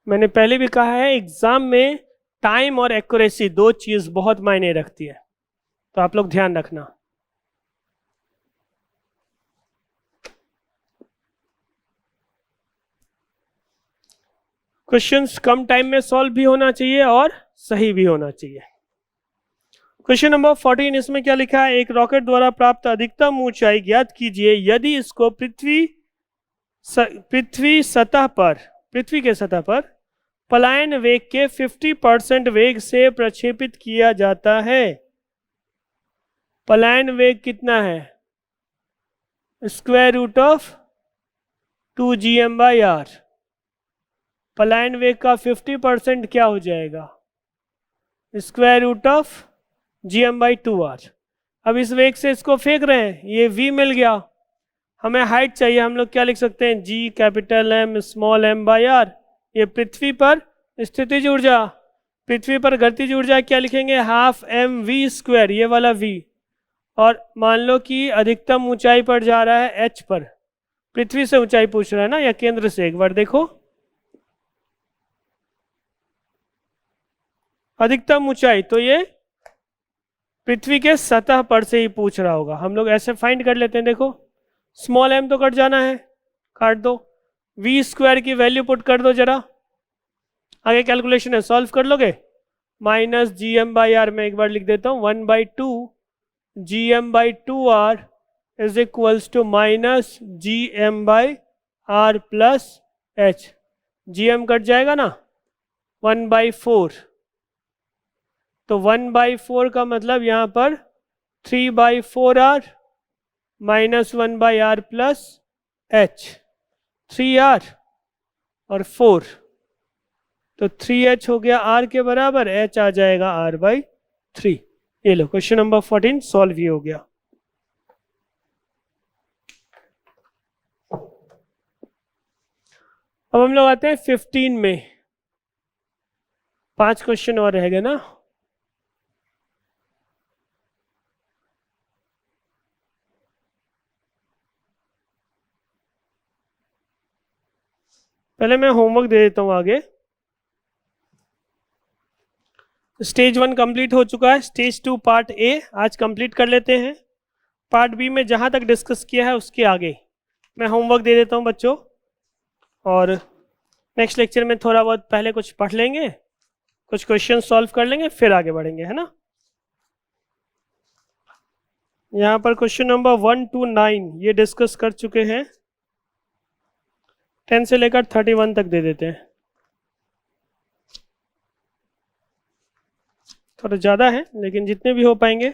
मैंने पहले भी कहा है, एग्जाम में टाइम और एक्यूरेसी दो चीज़ बहुत मायने रखती है, तो आप लोग ध्यान रखना। क्वेश्चंस कम टाइम में सॉल्व भी होना चाहिए और सही भी होना चाहिए। क्वेश्चन नंबर 14, इसमें क्या लिखा है, एक रॉकेट द्वारा प्राप्त अधिकतम ऊंचाई ज्ञात कीजिए यदि इसको पृथ्वी के सतह पर पलायन वेग के 50% वेग से प्रक्षेपित किया जाता है। पलायन वेग कितना है, square root of 2gm by r। पलायन वेग का 50% क्या हो जाएगा, square root of gm by 2r। अब इस वेग से इसको फेंक रहे हैं, ये v मिल गया, हमें हाइट चाहिए, हम लोग क्या लिख सकते हैं, g capital M small m by r। ये पृथ्वी पर स्थितिज ऊर्जा, पृथ्वी पर गतिज ऊर्जा क्या लिखेंगे, हाफ mv स्क्वायर, ये वाला v। और मान लो कि अधिकतम ऊंचाई पर जा रहा है h पर, पृथ्वी से ऊंचाई पूछ रहा है ना, या केंद्र से, एक बार देखो अधिकतम ऊंचाई, तो ये पृथ्वी के सतह पर से ही पूछ रहा होगा। हम लोग ऐसे फाइंड कर लेते हैं, देखो स्मॉल m तो कट जाना है, काट दो, v स्क्वायर की वैल्यू पुट कर दो जरा, आगे कैलकुलेशन है, सॉल्व कर लोगे, माइनस GM बाई r में एक बार लिख देता हूँ 1/2 GM by 2r is equals to minus G M by R plus H. G M cut जाएगा ना, 1/4, तो 1/4 का मतलब यहाँ पर 3/4r minus 1/r plus H, 3r और 4, तो 3h हो गया r के बराबर, h आ जाएगा r/3। ये लो क्वेश्चन नंबर 14 सॉल्व ही हो गया। अब हम लोग आते हैं 15 में, 5 क्वेश्चन और रह गए ना। पहले मैं होमवर्क दे देता हूँ आगे। स्टेज 1 कंप्लीट हो चुका है, स्टेज 2 पार्ट ए आज कंप्लीट कर लेते हैं। पार्ट बी में जहाँ तक डिस्कस किया है उसके आगे मैं होमवर्क दे देता हूँ बच्चों, और नेक्स्ट लेक्चर में थोड़ा बहुत पहले कुछ पढ़ लेंगे, कुछ क्वेश्चन सॉल्व कर लेंगे, फिर आगे बढ़ेंगे, है ना। यहाँ पर क्वेश्चन नंबर 1 to 9 ये डिस्कस कर चुके हैं, 10 से लेकर 31 तक दे देते हैं। थोड़ा ज़्यादा है लेकिन जितने भी हो पाएंगे।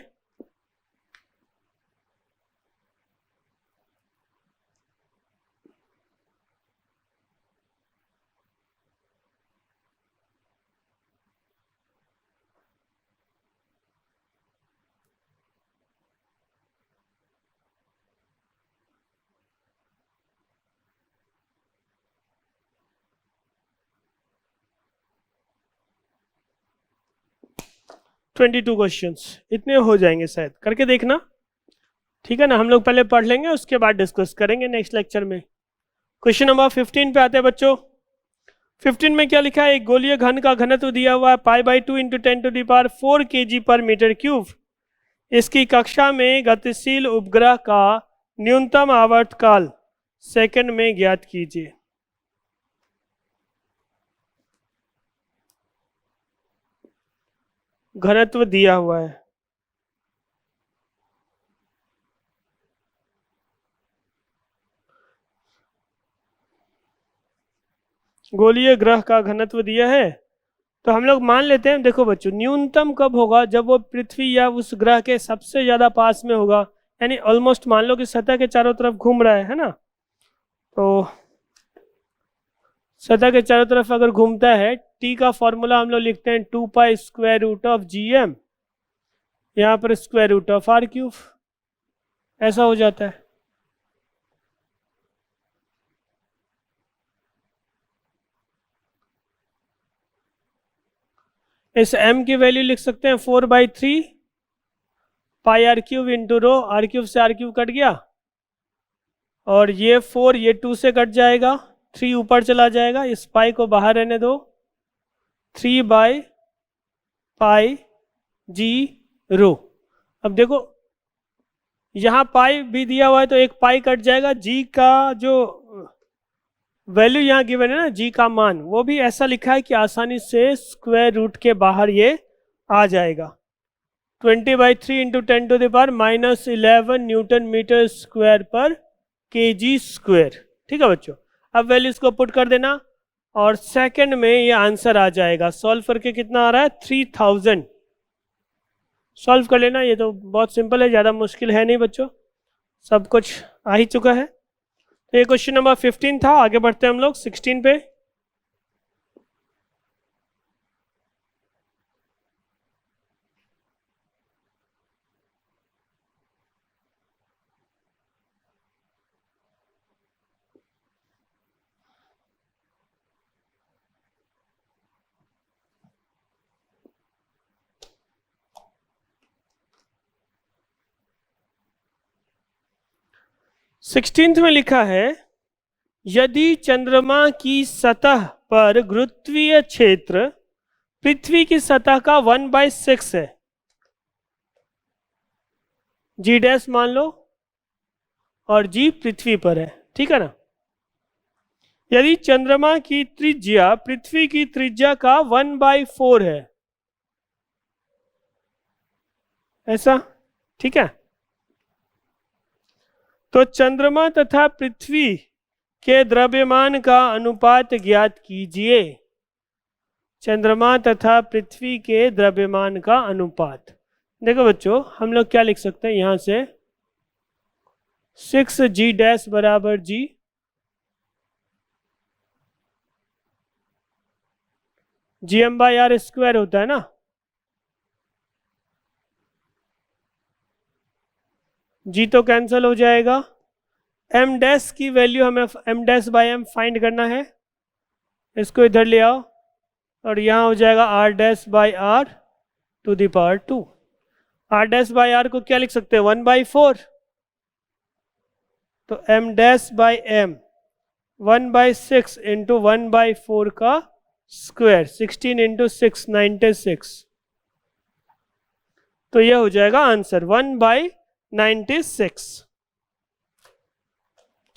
ट्वेंटी 22 क्वेश्चंस इतने हो जाएंगे शायद, करके देखना, ठीक है ना। हम लोग पहले पढ़ लेंगे उसके बाद डिस्कस करेंगे नेक्स्ट लेक्चर में। क्वेश्चन नंबर 15 पे आते हैं बच्चों। 15 में क्या लिखा है, एक गोलीय घन का घनत्व दिया हुआ है π/2 × 10⁴ kg/m³। इसकी कक्षा में गतिशील उपग्रह का न्यूनतम आवर्तकाल सेकंड में ज्ञात कीजिए। घनत्व दिया हुआ है, गोलीय ग्रह का घनत्व दिया है, तो हम लोग मान लेते हैं। देखो बच्चों, न्यूनतम कब होगा, जब वो पृथ्वी या उस ग्रह के सबसे ज़्यादा पास में होगा, यानी ऑलमोस्ट मान लो कि सतह के चारों तरफ घूम रहा है ना। तो सतह के चारों तरफ अगर घूमता है, टी का फॉर्मूला हम लोग लिखते हैं 2π√g m, यहाँ पर √r³, ऐसा हो जाता है। इस m की वैल्यू लिख सकते हैं 4/3 πr³ इंटू रो, r³ से r³ कट गया, और ये 4 ये 2 से कट जाएगा, 3 ऊपर चला जाएगा, इस पाई को बाहर रहने दो, 3/πg अब देखो यहाँ पाई भी दिया हुआ है तो एक पाई कट जाएगा, जी का जो वैल्यू यहाँ गिवन है ना, जी का मान, वो भी ऐसा लिखा है कि आसानी से स्क्वायर रूट के बाहर ये आ जाएगा। 20/3 × 10⁻⁻11 न्यूटन मीटर स्क्वायर पर kg²। ठीक है बच्चों, अब वैल्यूज को पुट कर देना और सेकंड में ये आंसर आ जाएगा। सॉल्व करके कितना आ रहा है, 3000। सॉल्व कर लेना, ये तो बहुत सिंपल है, ज़्यादा मुश्किल है नहीं बच्चों, सब कुछ आ ही चुका है। तो ये क्वेश्चन नंबर 15 था। आगे बढ़ते हैं हम लोग 16 पे। सिक्सटीन्थ में लिखा है, यदि चंद्रमा की सतह पर गुरुत्वीय क्षेत्र पृथ्वी की सतह का 1/6 है, जी डैश मान लो, और जी पृथ्वी पर है, ठीक है ना। यदि चंद्रमा की त्रिज्या पृथ्वी की त्रिज्या का 1/4 है, ऐसा, ठीक है। तो चंद्रमा तथा पृथ्वी के द्रव्यमान का अनुपात ज्ञात कीजिए। चंद्रमा तथा पृथ्वी के द्रव्यमान का अनुपात। देखो बच्चों, हम लोग क्या लिख सकते हैं यहां से, 6g डैश बराबर g, gm/r² होता है ना। g तो कैंसिल हो जाएगा। m डैश की वैल्यू हमें m⁻m फाइंड करना है। इसको इधर ले आओ और यहाँ हो जाएगा r⁻r to the power 2। r⁻r को क्या लिख सकते हैं, 1/4। तो m⁻m 1/6 इंटू 1/4 का स्क्वायर, 16 इंटू 6 96। तो यह हो जाएगा आंसर 1/96।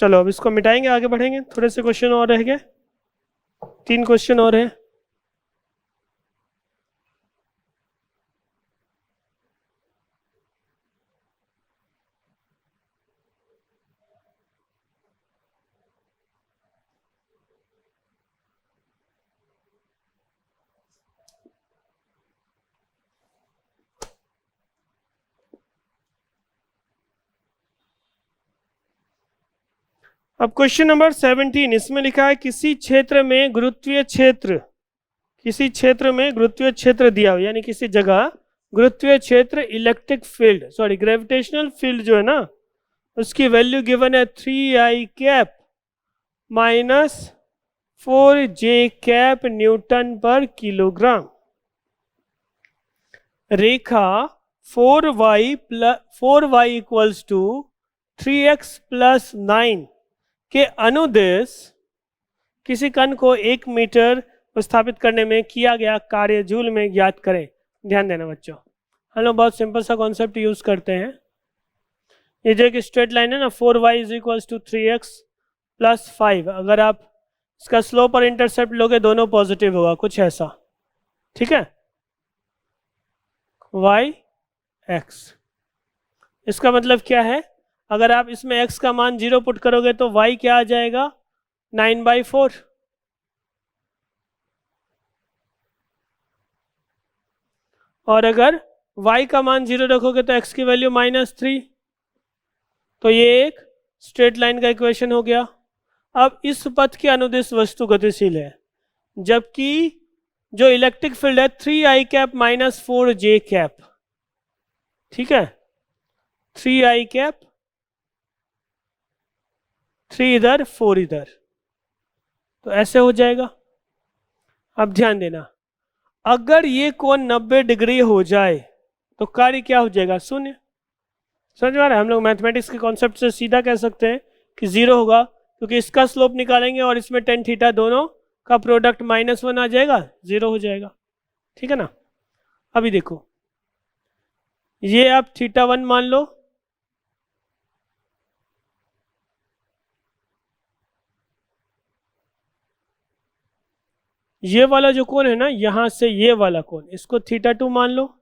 चलो अब इसको मिटाएंगे, आगे बढ़ेंगे। थोड़े से क्वेश्चन और रह गए, 3 क्वेश्चन और हैं। अब क्वेश्चन नंबर 17, इसमें लिखा है किसी क्षेत्र में गुरुत्वीय क्षेत्र दिया हो, यानी किसी जगह गुरुत्वीय क्षेत्र इलेक्ट्रिक फील्ड ग्रेविटेशनल फील्ड जो है ना, उसकी वैल्यू गिवन है 3i cap minus 4j cap newton पर किलोग्राम। रेखा 4y equals to 3x plus 9 के अनुदेश किसी कण को 1 मीटर स्थापित करने में किया गया कार्य जूल में ज्ञात करें। ध्यान देना बच्चों, हम लोग बहुत सिंपल सा कॉन्सेप्ट यूज करते हैं। ये जो एक स्ट्रेट लाइन है ना, 4y is equals to 3x plus 5, अगर आप इसका स्लोप और इंटरसेप्ट लोगे दोनों पॉजिटिव होगा, कुछ ऐसा, ठीक है। y x, इसका मतलब क्या है, अगर आप इसमें x का मान 0 पुट करोगे तो y क्या आ जाएगा, 9/4। और अगर y का मान 0 रखोगे तो x की वैल्यू -3। तो ये एक स्ट्रेट लाइन का इक्वेशन हो गया। अब इस पथ के अनुदिश वस्तु गतिशील है, जबकि जो इलेक्ट्रिक फील्ड है 3i cap minus 4j cap, ठीक है। 3i कैप, 3 इधर 4 इधर, तो ऐसे हो जाएगा। अब ध्यान देना, अगर ये कोण 90 डिग्री हो जाए तो कार्य क्या हो जाएगा, शून्य। समझ में आ रहा है, हम लोग मैथमेटिक्स के कॉन्सेप्ट से सीधा कह सकते हैं कि 0 होगा, क्योंकि इसका स्लोप निकालेंगे और इसमें टेन थीटा दोनों का प्रोडक्ट -1 आ जाएगा, 0 हो जाएगा, ठीक है ना। अभी देखो, ये आप θ1 मान लो, ये वाला जो कोण है ना, यहां से ये वाला कोण, इसको θ2 मान लो।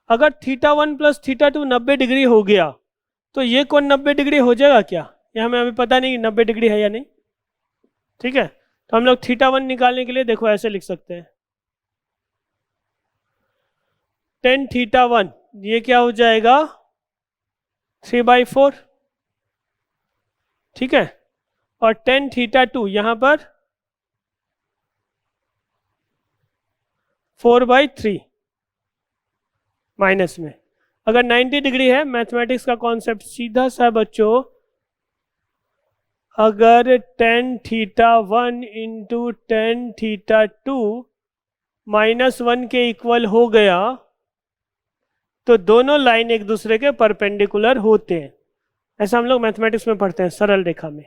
अगर θ1 प्लस θ2 90 डिग्री हो गया तो ये कोण 90 डिग्री हो जाएगा क्या, ये हमें अभी पता नहीं 90 डिग्री है या नहीं, ठीक है। तो हम लोग θ1 निकालने के लिए देखो ऐसे लिख सकते हैं, tan θ1 ये क्या हो जाएगा, 3/4, ठीक है। और tan θ2 यहां पर 4/3 माइनस में। अगर 90 डिग्री है, मैथमेटिक्स का कॉन्सेप्ट सीधा सा बच्चों, अगर tan θ1 इंटू tan θ2 -1 के इक्वल हो गया तो दोनों लाइन एक दूसरे के परपेंडिकुलर होते हैं। ऐसा हम लोग मैथमेटिक्स में पढ़ते हैं सरल रेखा में,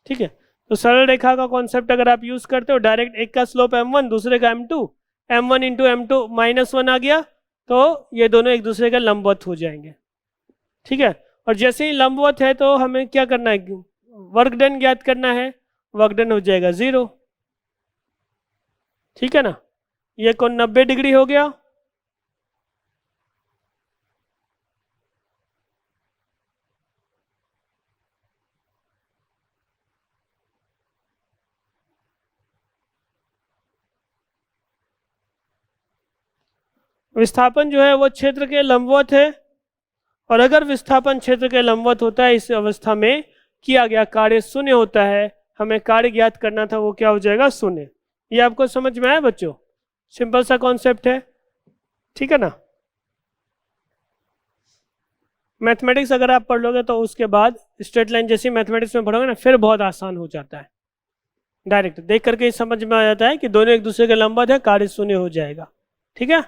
ठीक है। तो सरल रेखा का कॉन्सेप्ट अगर आप यूज करते हो, डायरेक्ट एक का स्लोप m1 दूसरे का m2, m1 इंटू m2 -1 आ गया तो ये दोनों एक दूसरे के लंबवत हो जाएंगे, ठीक है। और जैसे ही लंबवत है तो हमें क्या करना है, वर्क डन ज्ञात करना है, वर्क डन हो जाएगा 0, ठीक है ना। ये कोण 90 डिग्री हो गया, विस्थापन जो है वो क्षेत्र के लंबवत है, और अगर विस्थापन क्षेत्र के लंबवत होता है इस अवस्था में किया गया कार्य शून्य होता है, हमें कार्य ज्ञात करना था, वो क्या हो जाएगा, शून्य। ये आपको समझ में आया बच्चों? सिंपल सा कॉन्सेप्ट है, ठीक है ना। मैथमेटिक्स अगर आप पढ़ लोगे तो उसके बाद स्ट्रेट लाइन जैसी मैथमेटिक्स में पढ़ोगे ना, फिर बहुत आसान हो जाता है। डायरेक्ट देख करके ही समझ में आ जाता है कि दोनों एक दूसरे के लंबवत है, कार्य शून्य हो जाएगा, ठीक है।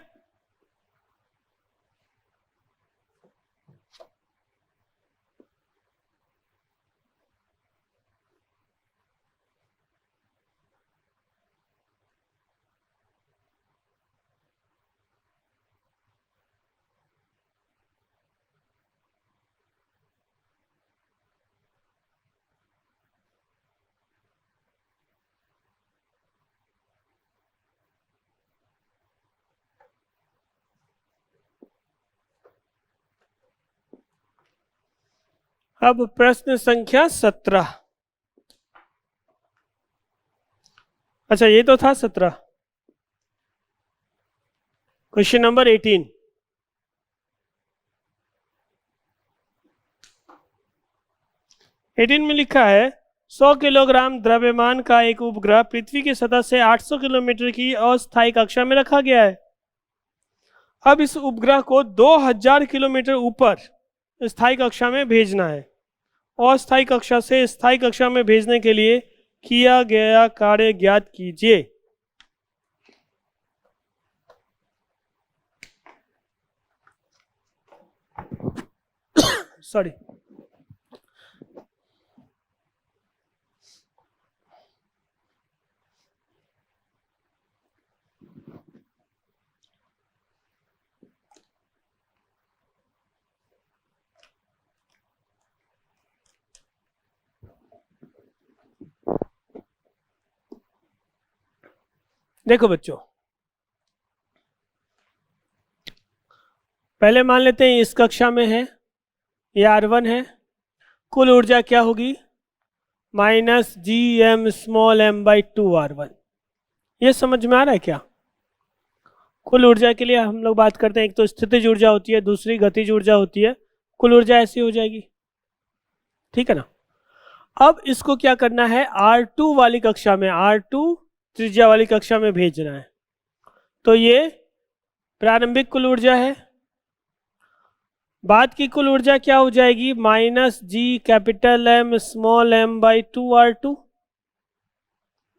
अब प्रश्न संख्या 17। अच्छा ये तो था 17। Question number 18। में लिखा है 100 किलोग्राम द्रव्यमान का एक उपग्रह पृथ्वी की सतह से 800 किलोमीटर की अस्थायी कक्षा में रखा गया है। अब इस उपग्रह को 2000 किलोमीटर ऊपर स्थायी कक्षा में भेजना है। अस्थायी कक्षा से स्थायी कक्षा में भेजने के लिए किया गया कार्य ज्ञात कीजिए। सॉरी, देखो बच्चों, पहले मान लेते हैं इस कक्षा में है, ये R1 है। कुल ऊर्जा क्या होगी, minus G M small M by 2R1। ये समझ में आ रहा है क्या? कुल ऊर्जा के लिए हम लोग बात करते हैं, एक तो स्थितिज ऊर्जा होती है, दूसरी गतिज ऊर्जा होती है। कुल ऊर्जा ऐसी हो जाएगी, ठीक है ना। अब इसको क्या करना है, R2 वाली कक्षा में, R2 त्रिज्या वाली कक्षा में भेजना है। तो ये प्रारंभिक कुल ऊर्जा है। बाद की कुल ऊर्जा क्या हो जाएगी, minus G capital M small M by 2R2,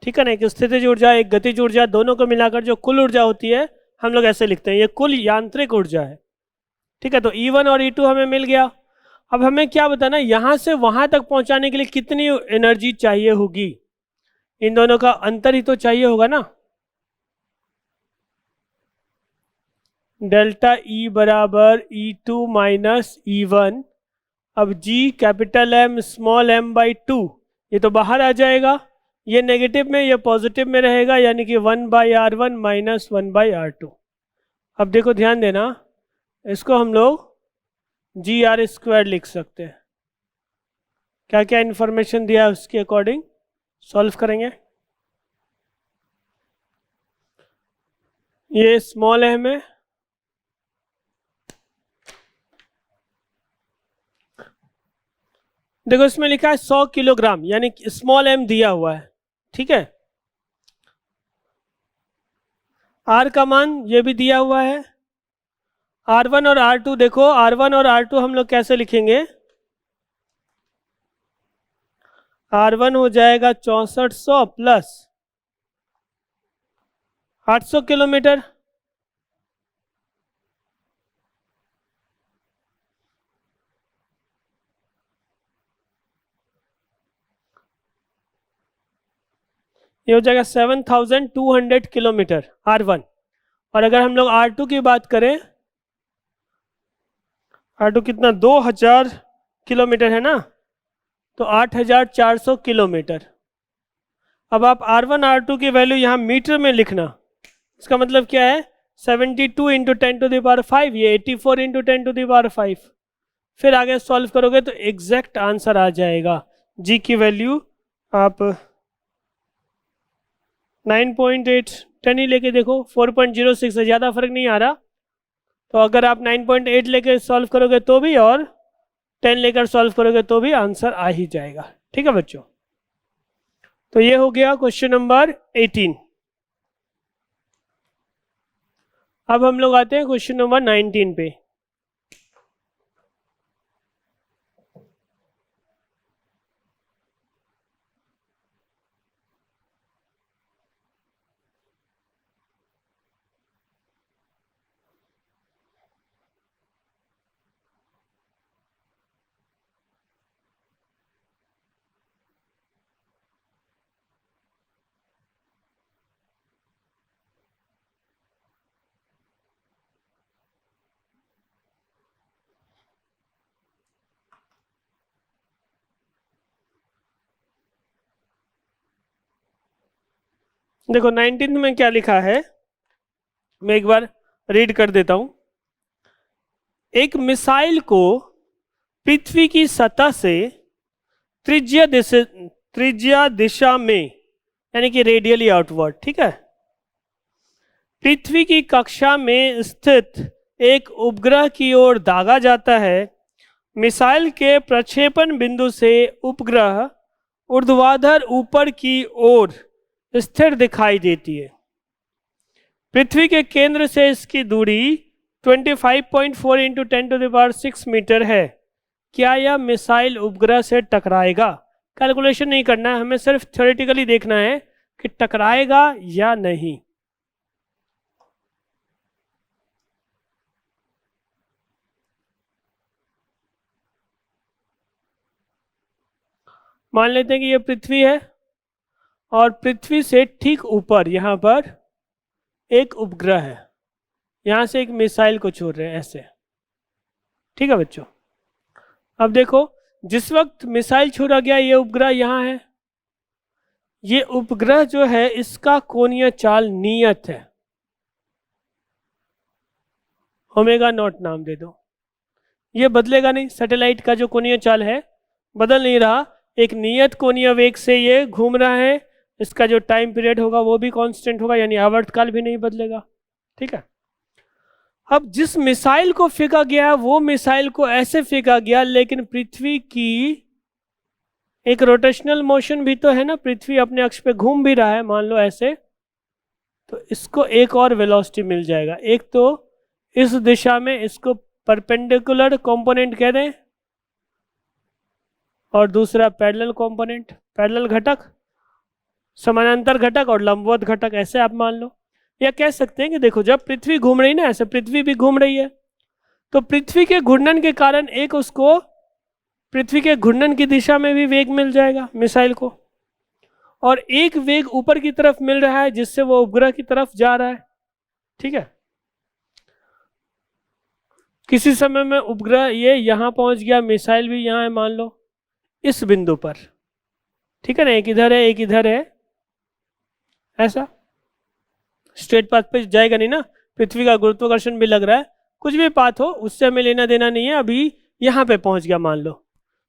ठीक है ना। एक स्थितिज ऊर्जा, एक गतिज ऊर्जा, दोनों को मिलाकर जो कुल ऊर्जा होती है हम लोग ऐसे लिखते हैं, ये कुल यांत्रिक ऊर्जा है, ठीक है। तो E1 और E2 हमें मिल गया। अब हमें क्या बताना, यहां से वहां तक पहुंचाने के लिए कितनी एनर्जी चाहिए होगी, इन दोनों का अंतर ही तो चाहिए होगा ना। डेल्टा E बराबर E2 माइनस E1। अब G capital M small m by 2, ये तो बाहर आ जाएगा, ये नेगेटिव में ये पॉजिटिव में रहेगा, यानी कि 1/R1 माइनस 1/R2। अब देखो ध्यान देना, इसको हम लोग GR² लिख सकते हैं। क्या क्या इंफॉर्मेशन दिया है उसके अकॉर्डिंग सॉल्व करेंगे। ये स्मॉल m है, देखो इसमें लिखा है 100 किलोग्राम, यानी स्मॉल m दिया हुआ है, ठीक है। R का मान ये भी दिया हुआ है। R1 और R2 देखो, R1 और R2 हम लोग कैसे लिखेंगे, R1 हो जाएगा 6400 प्लस 800 किलोमीटर, ये हो जाएगा 7200 किलोमीटर R1। और अगर हम लोग R2 की बात करें, R2 कितना, 2000 किलोमीटर है ना, तो 8400 किलोमीटर। अब आप R1 R2 की वैल्यू यहाँ मीटर में लिखना, इसका मतलब क्या है, 72 इंटू 10⁵, ये 84 इंटू 10⁵। फिर आगे सॉल्व करोगे तो एग्जैक्ट आंसर आ जाएगा। जी की वैल्यू आप 9.8 10 ही लेके देखो, 4.06 से ज़्यादा फर्क नहीं आ रहा, तो अगर आप 9.8 लेकर सॉल्व करोगे तो भी और 10 लेकर सॉल्व करोगे तो भी आंसर आ ही जाएगा। ठीक है बच्चों, तो ये हो गया क्वेश्चन नंबर 18। अब हम लोग आते हैं क्वेश्चन नंबर 19 पे। देखो 19 में क्या लिखा है, मैं एक बार रीड कर देता हूं। एक मिसाइल को पृथ्वी की सतह से त्रिज्या दिशा में, यानी कि रेडियली आउटवर्ड, ठीक है, पृथ्वी की कक्षा में स्थित एक उपग्रह की ओर दागा जाता है। मिसाइल के प्रक्षेपण बिंदु से उपग्रह ऊर्ध्वाधर ऊपर की ओर स्थिर दिखाई देती है। पृथ्वी के केंद्र से इसकी दूरी 25.4 इंटू 10⁶ मीटर है। क्या यह मिसाइल उपग्रह से टकराएगा? कैलकुलेशन नहीं करना है, हमें सिर्फ थ्योरेटिकली देखना है कि टकराएगा या नहीं। मान लेते हैं कि यह पृथ्वी है और पृथ्वी से ठीक ऊपर यहाँ पर एक उपग्रह है, यहाँ से एक मिसाइल को छोड़ रहे हैं ऐसे। ठीक है बच्चों, अब देखो जिस वक्त मिसाइल छोड़ा गया ये उपग्रह यहाँ है, ये उपग्रह जो है इसका कोणीय चाल नियत है, ओमेगा नॉट नाम दे दो। ये बदलेगा नहीं, सैटेलाइट का जो कोणीय चाल है बदल नहीं रहा, एक नियत कोणीय वेग से ये घूम रहा है। इसका जो टाइम पीरियड होगा वो भी कांस्टेंट होगा, यानी आवर्तकाल भी नहीं बदलेगा। ठीक है, अब जिस मिसाइल को फेंका गया वो मिसाइल को ऐसे फेंका गया, लेकिन पृथ्वी की एक रोटेशनल मोशन भी तो है ना, पृथ्वी अपने अक्ष पे घूम भी रहा है, मान लो ऐसे, तो इसको एक और वेलोसिटी मिल जाएगा। एक तो इस दिशा में इसको परपेंडिकुलर कंपोनेंट कह दें, और दूसरा पैरेलल कंपोनेंट, पैरेलल घटक, समानांतर घटक और लंबवत घटक, ऐसे आप मान लो। या कह सकते हैं कि देखो जब पृथ्वी घूम रही ना, ऐसे पृथ्वी भी घूम रही है, तो पृथ्वी के घूर्णन के कारण एक उसको पृथ्वी के घूर्णन की दिशा में भी वेग मिल जाएगा मिसाइल को, और एक वेग ऊपर की तरफ मिल रहा है जिससे वो उपग्रह की तरफ जा रहा है। ठीक है, किसी समय में उपग्रह ये यहां पहुंच गया, मिसाइल भी यहां है मान लो इस बिंदु पर। ठीक है ना, एक इधर है एक इधर है, ऐसा स्ट्रेट पाथ पे जाएगा नहीं ना, पृथ्वी का गुरुत्वाकर्षण भी लग रहा है, कुछ भी पाथ हो उससे हमें लेना देना नहीं है। अभी यहाँ पे पहुंच गया मान लो,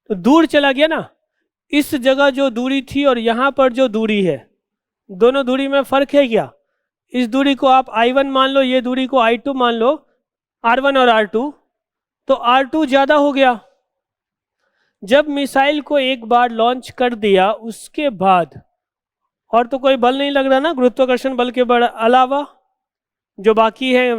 तो दूर चला गया ना, इस जगह जो दूरी थी और यहाँ पर जो दूरी है, दोनों दूरी में फर्क है क्या? इस दूरी को आप I1 मान लो, ये दूरी को I2 मान लो, R1 और R2, तो R2 ज़्यादा हो गया। जब मिसाइल को एक बार लॉन्च कर दिया उसके बाद और तो कोई बल नहीं लग रहा ना, गुरुत्वाकर्षण बल के अलावा जो बाकी है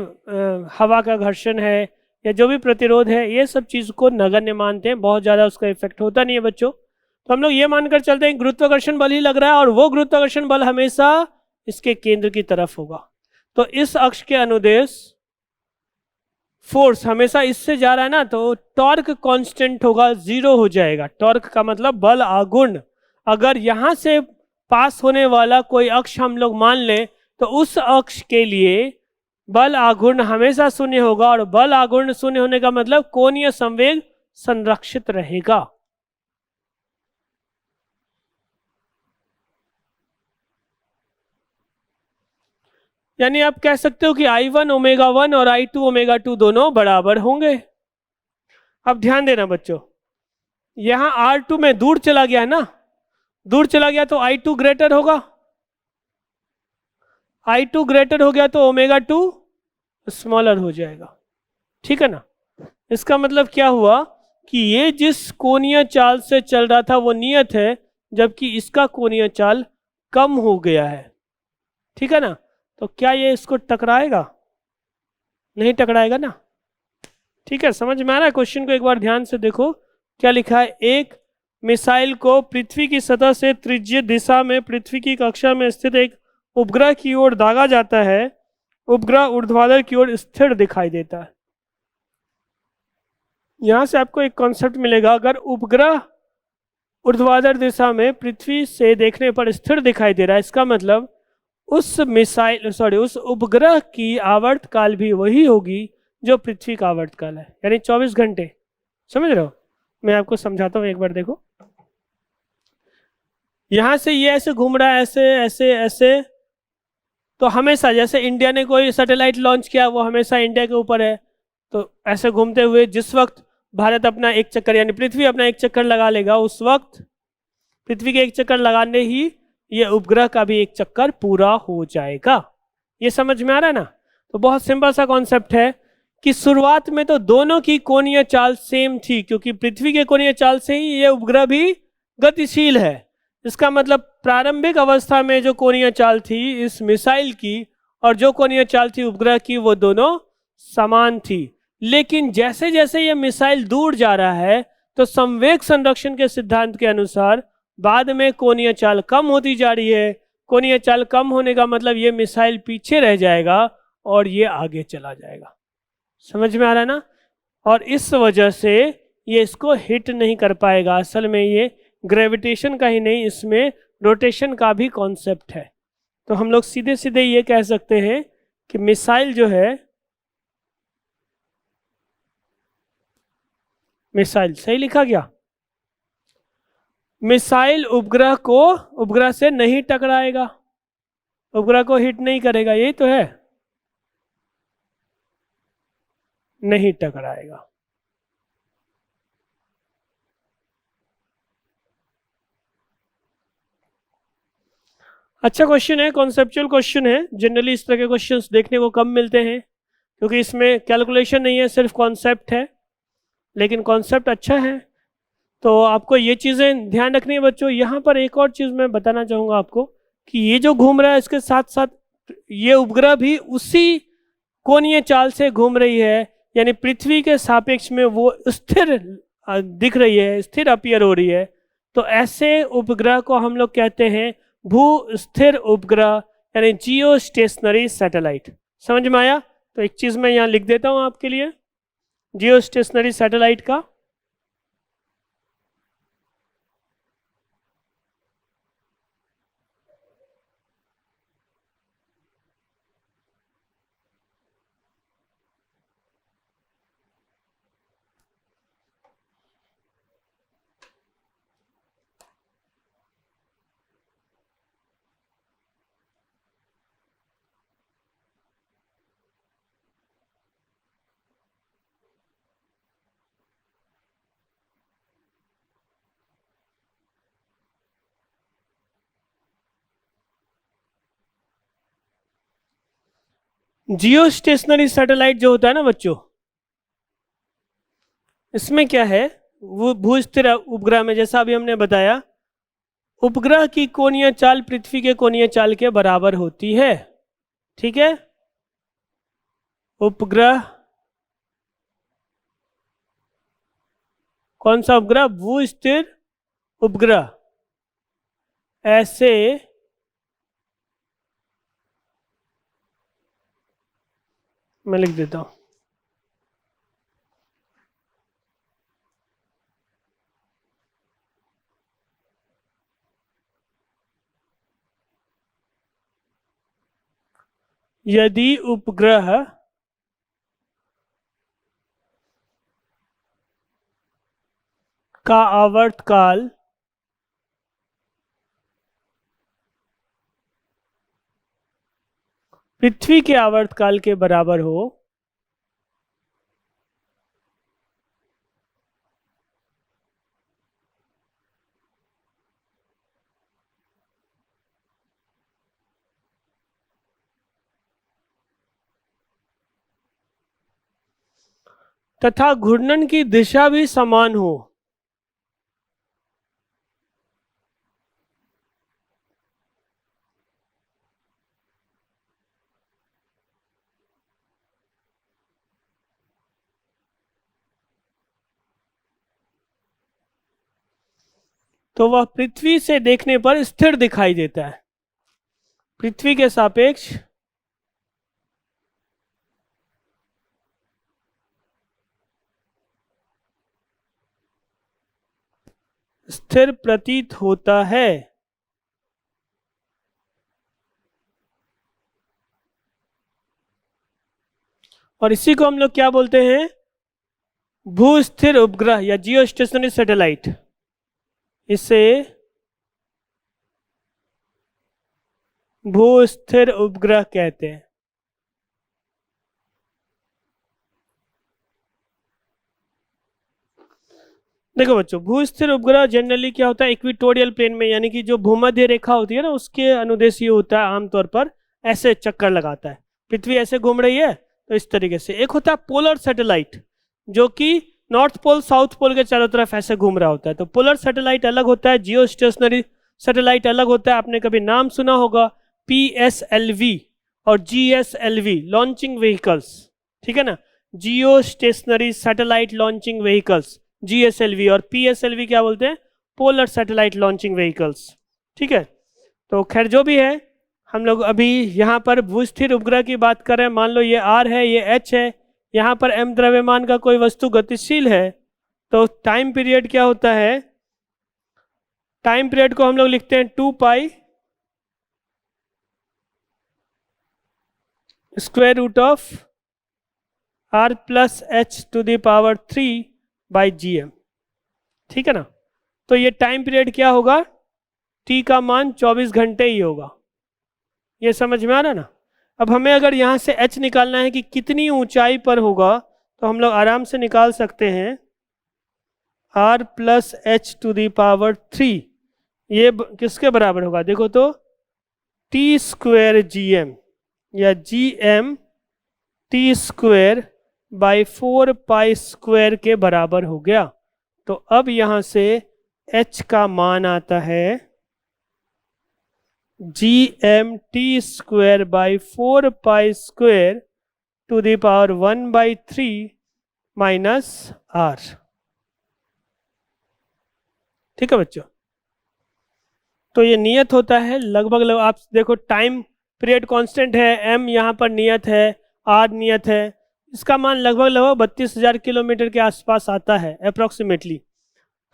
हवा का घर्षण है या जो भी प्रतिरोध है, ये सब चीज़ को नगण्य मानते हैं, बहुत ज़्यादा उसका इफेक्ट होता नहीं है बच्चों। तो हम लोग ये मानकर चलते हैं गुरुत्वाकर्षण बल ही लग रहा है, और वो गुरुत्वाकर्षण बल हमेशा इसके केंद्र की तरफ होगा। तो इस अक्ष के अनुदेश फोर्स हमेशा इससे जा रहा है ना, तो टॉर्क कांस्टेंट होगा, 0 हो जाएगा। टॉर्क का मतलब बल आघूर्ण। अगर यहाँ से पास होने वाला कोई अक्ष हम लोग मान लें तो उस अक्ष के लिए बल आघूर्ण हमेशा शून्य होगा, और बल आघूर्ण शून्य होने का मतलब कोणीय संवेग संरक्षित रहेगा। यानी आप कह सकते हो कि I1 ω1 और I2 ω2 दोनों बराबर होंगे। अब ध्यान देना बच्चों, यहां R2 में दूर चला गया है ना, दूर चला गया तो I2 ग्रेटर होगा, I2 ग्रेटर हो गया तो ω2 स्मॉलर हो जाएगा। ठीक है ना। इसका मतलब क्या हुआ कि ये जिस कोणीय चाल से चल रहा था वो नियत है, जबकि इसका कोणीय चाल कम हो गया है। ठीक है ना। तो क्या ये इसको टकराएगा? नहीं टकराएगा ना। ठीक है, समझ में आ रहा है? क्वेश्चन को एक बार ध्यान से देखो, क्या लिखा है। एक मिसाइल को पृथ्वी की सतह से त्रिज्यीय दिशा में पृथ्वी की कक्षा में स्थित एक उपग्रह की ओर दागा जाता है। उपग्रह ऊर्ध्वाधर की ओर स्थिर दिखाई देता है। यहां से आपको एक कॉन्सेप्ट मिलेगा, अगर उपग्रह ऊर्ध्वाधर दिशा में पृथ्वी से देखने पर स्थिर दिखाई दे रहा है, इसका मतलब उस उपग्रह की आवर्तकाल भी वही होगी जो पृथ्वी का आवर्तकाल है, यानी 24 घंटे। समझ रहे हो? मैं आपको समझाता हूँ, एक बार देखो। यहां से ये ऐसे घूम रहा है, ऐसे ऐसे ऐसे, तो हमेशा जैसे इंडिया ने कोई सैटेलाइट लॉन्च किया वो हमेशा इंडिया के ऊपर है, तो ऐसे घूमते हुए जिस वक्त भारत अपना एक चक्कर यानी पृथ्वी अपना एक चक्कर लगा लेगा, उस वक्त पृथ्वी के एक चक्कर लगाने ही ये उपग्रह का भी एक चक्कर पूरा हो जाएगा। ये समझ में आ रहा है ना। तो बहुत सिंपल सा कॉन्सेप्ट है कि शुरुआत में तो दोनों की कोणीय चाल सेम थी, क्योंकि पृथ्वी के कोणीय चाल से ही ये उपग्रह भी गतिशील है। इसका मतलब प्रारंभिक अवस्था में जो कोणीय चाल थी इस मिसाइल की और जो कोणीय चाल थी उपग्रह की, वो दोनों समान थी। लेकिन जैसे जैसे ये मिसाइल दूर जा रहा है, तो संवेग संरक्षण के सिद्धांत के अनुसार बाद में कोणीय चाल कम होती जा रही है। कोणीय चाल कम होने का मतलब ये मिसाइल पीछे रह जाएगा और ये आगे चला जाएगा। समझ में आ रहा है ना। और इस वजह से ये इसको हिट नहीं कर पाएगा। असल में ये ग्रेविटेशन का ही नहीं, इसमें रोटेशन का भी कॉन्सेप्ट है। तो हम लोग सीधे सीधे ये कह सकते हैं कि मिसाइल जो है, मिसाइल सही लिखा गया, मिसाइल उपग्रह से नहीं टकराएगा, उपग्रह को हिट नहीं करेगा, यही तो है, नहीं टकराएगा। अच्छा क्वेश्चन है, कॉन्सेप्चुअल क्वेश्चन है। जनरली इस तरह के क्वेश्चंस देखने को कम मिलते हैं, क्योंकि इसमें कैलकुलेशन नहीं है, सिर्फ कॉन्सेप्ट है। लेकिन कॉन्सेप्ट अच्छा है, तो आपको ये चीज़ें ध्यान रखनी है बच्चों। यहाँ पर एक और चीज़ मैं बताना चाहूँगा आपको कि ये जो घूम रहा है इसके साथ साथ ये उपग्रह भी उसी कोणीय चाल से घूम रही है, यानी पृथ्वी के सापेक्ष में वो स्थिर दिख रही है, स्थिर अपीयर हो रही है। तो ऐसे उपग्रह को हम लोग कहते हैं भू स्थिर उपग्रह, यानी जियो स्टेशनरी सैटेलाइट। समझ में आया? तो एक चीज़ मैं यहाँ लिख देता हूँ आपके लिए, जियो स्टेशनरी सैटेलाइट का। जियो स्टेशनरी सैटेलाइट जो होता है ना बच्चों, इसमें क्या है, वो भू स्थिर उपग्रह में जैसा अभी हमने बताया, उपग्रह की कोणीय चाल पृथ्वी के कोणीय चाल के बराबर होती है। ठीक है। उपग्रह, कौन सा उपग्रह? भू स्थिर उपग्रह। ऐसे मैं लिख देता हूं, यदि उपग्रह का आवर्तकाल पृथ्वी के आवर्तकाल के बराबर हो, तथा घूर्णन की दिशा भी समान हो। तो वह पृथ्वी से देखने पर स्थिर दिखाई देता है। पृथ्वी के सापेक्ष स्थिर प्रतीत होता है। और इसी को हम लोग क्या बोलते हैं? भू स्थिर उपग्रह या जियो स्टेशनरी सैटेलाइट। इसे भू स्थिर उपग्रह कहते हैं। देखो बच्चों, भू स्थिर उपग्रह जनरली क्या होता है, इक्वेटोरियल प्लेन में, यानी कि जो भूमध्य रेखा होती है ना, उसके अनुदेश ये होता है, आमतौर पर ऐसे चक्कर लगाता है। पृथ्वी ऐसे घूम रही है तो इस तरीके से। एक होता है पोलर सैटेलाइट, जो कि नॉर्थ पोल साउथ पोल के चारों तरफ ऐसे घूम रहा होता है। तो पोलर सैटेलाइट अलग होता है, जियो स्टेशनरी सैटेलाइट अलग होता है। आपने कभी नाम सुना होगा PSLV और GSLV, लॉन्चिंग व्हीकल्स, ठीक है ना। जियो stationery satellite launching vehicles GSLV, और PSLV क्या बोलते हैं? पोलर सैटेलाइट लॉन्चिंग व्हीकल्स, ठीक है। तो खैर जो भी है, हम लोग अभी यहाँ पर भूस्थिर उपग्रह की बात कर रहे हैं। मान लो ये R है, ये H है, यहाँ पर M द्रव्यमान का कोई वस्तु गतिशील है, तो टाइम पीरियड क्या होता है? टाइम पीरियड को हम लोग लिखते हैं 2 pi square root of R plus H to the power 3 by GM, ठीक है ना। तो ये टाइम पीरियड क्या होगा? T का मान 24 घंटे ही होगा। ये समझ में आ रहा है ना। अब हमें अगर यहाँ से H निकालना है कि कितनी ऊंचाई पर होगा, तो हम लोग आराम से निकाल सकते हैं। R plus H to the power 3 ये किसके बराबर होगा? देखो तो T स्क्वायर GM या GM T square by 4 pi square के बराबर हो गया। तो अब यहाँ से H का मान आता है GM T square by 4 pi square to the power 1/3 minus R, ठीक है बच्चों। तो ये नियत होता है लगभग आप देखो, टाइम पीरियड कांस्टेंट है, M यहाँ पर नियत है, R नियत है। इसका मान लगभग 32,000 किलोमीटर के आसपास आता है अप्रोक्सीमेटली।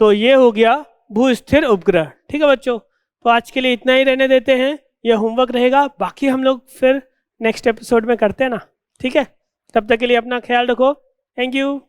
तो ये हो गया भू स्थिर उपग्रह, ठीक है बच्चों। तो आज के लिए इतना ही रहने देते हैं, यह होमवर्क रहेगा। बाकी हम लोग फिर नेक्स्ट एपिसोड में करते हैं ना, ठीक है। तब तक के लिए अपना ख्याल रखो। Thank you.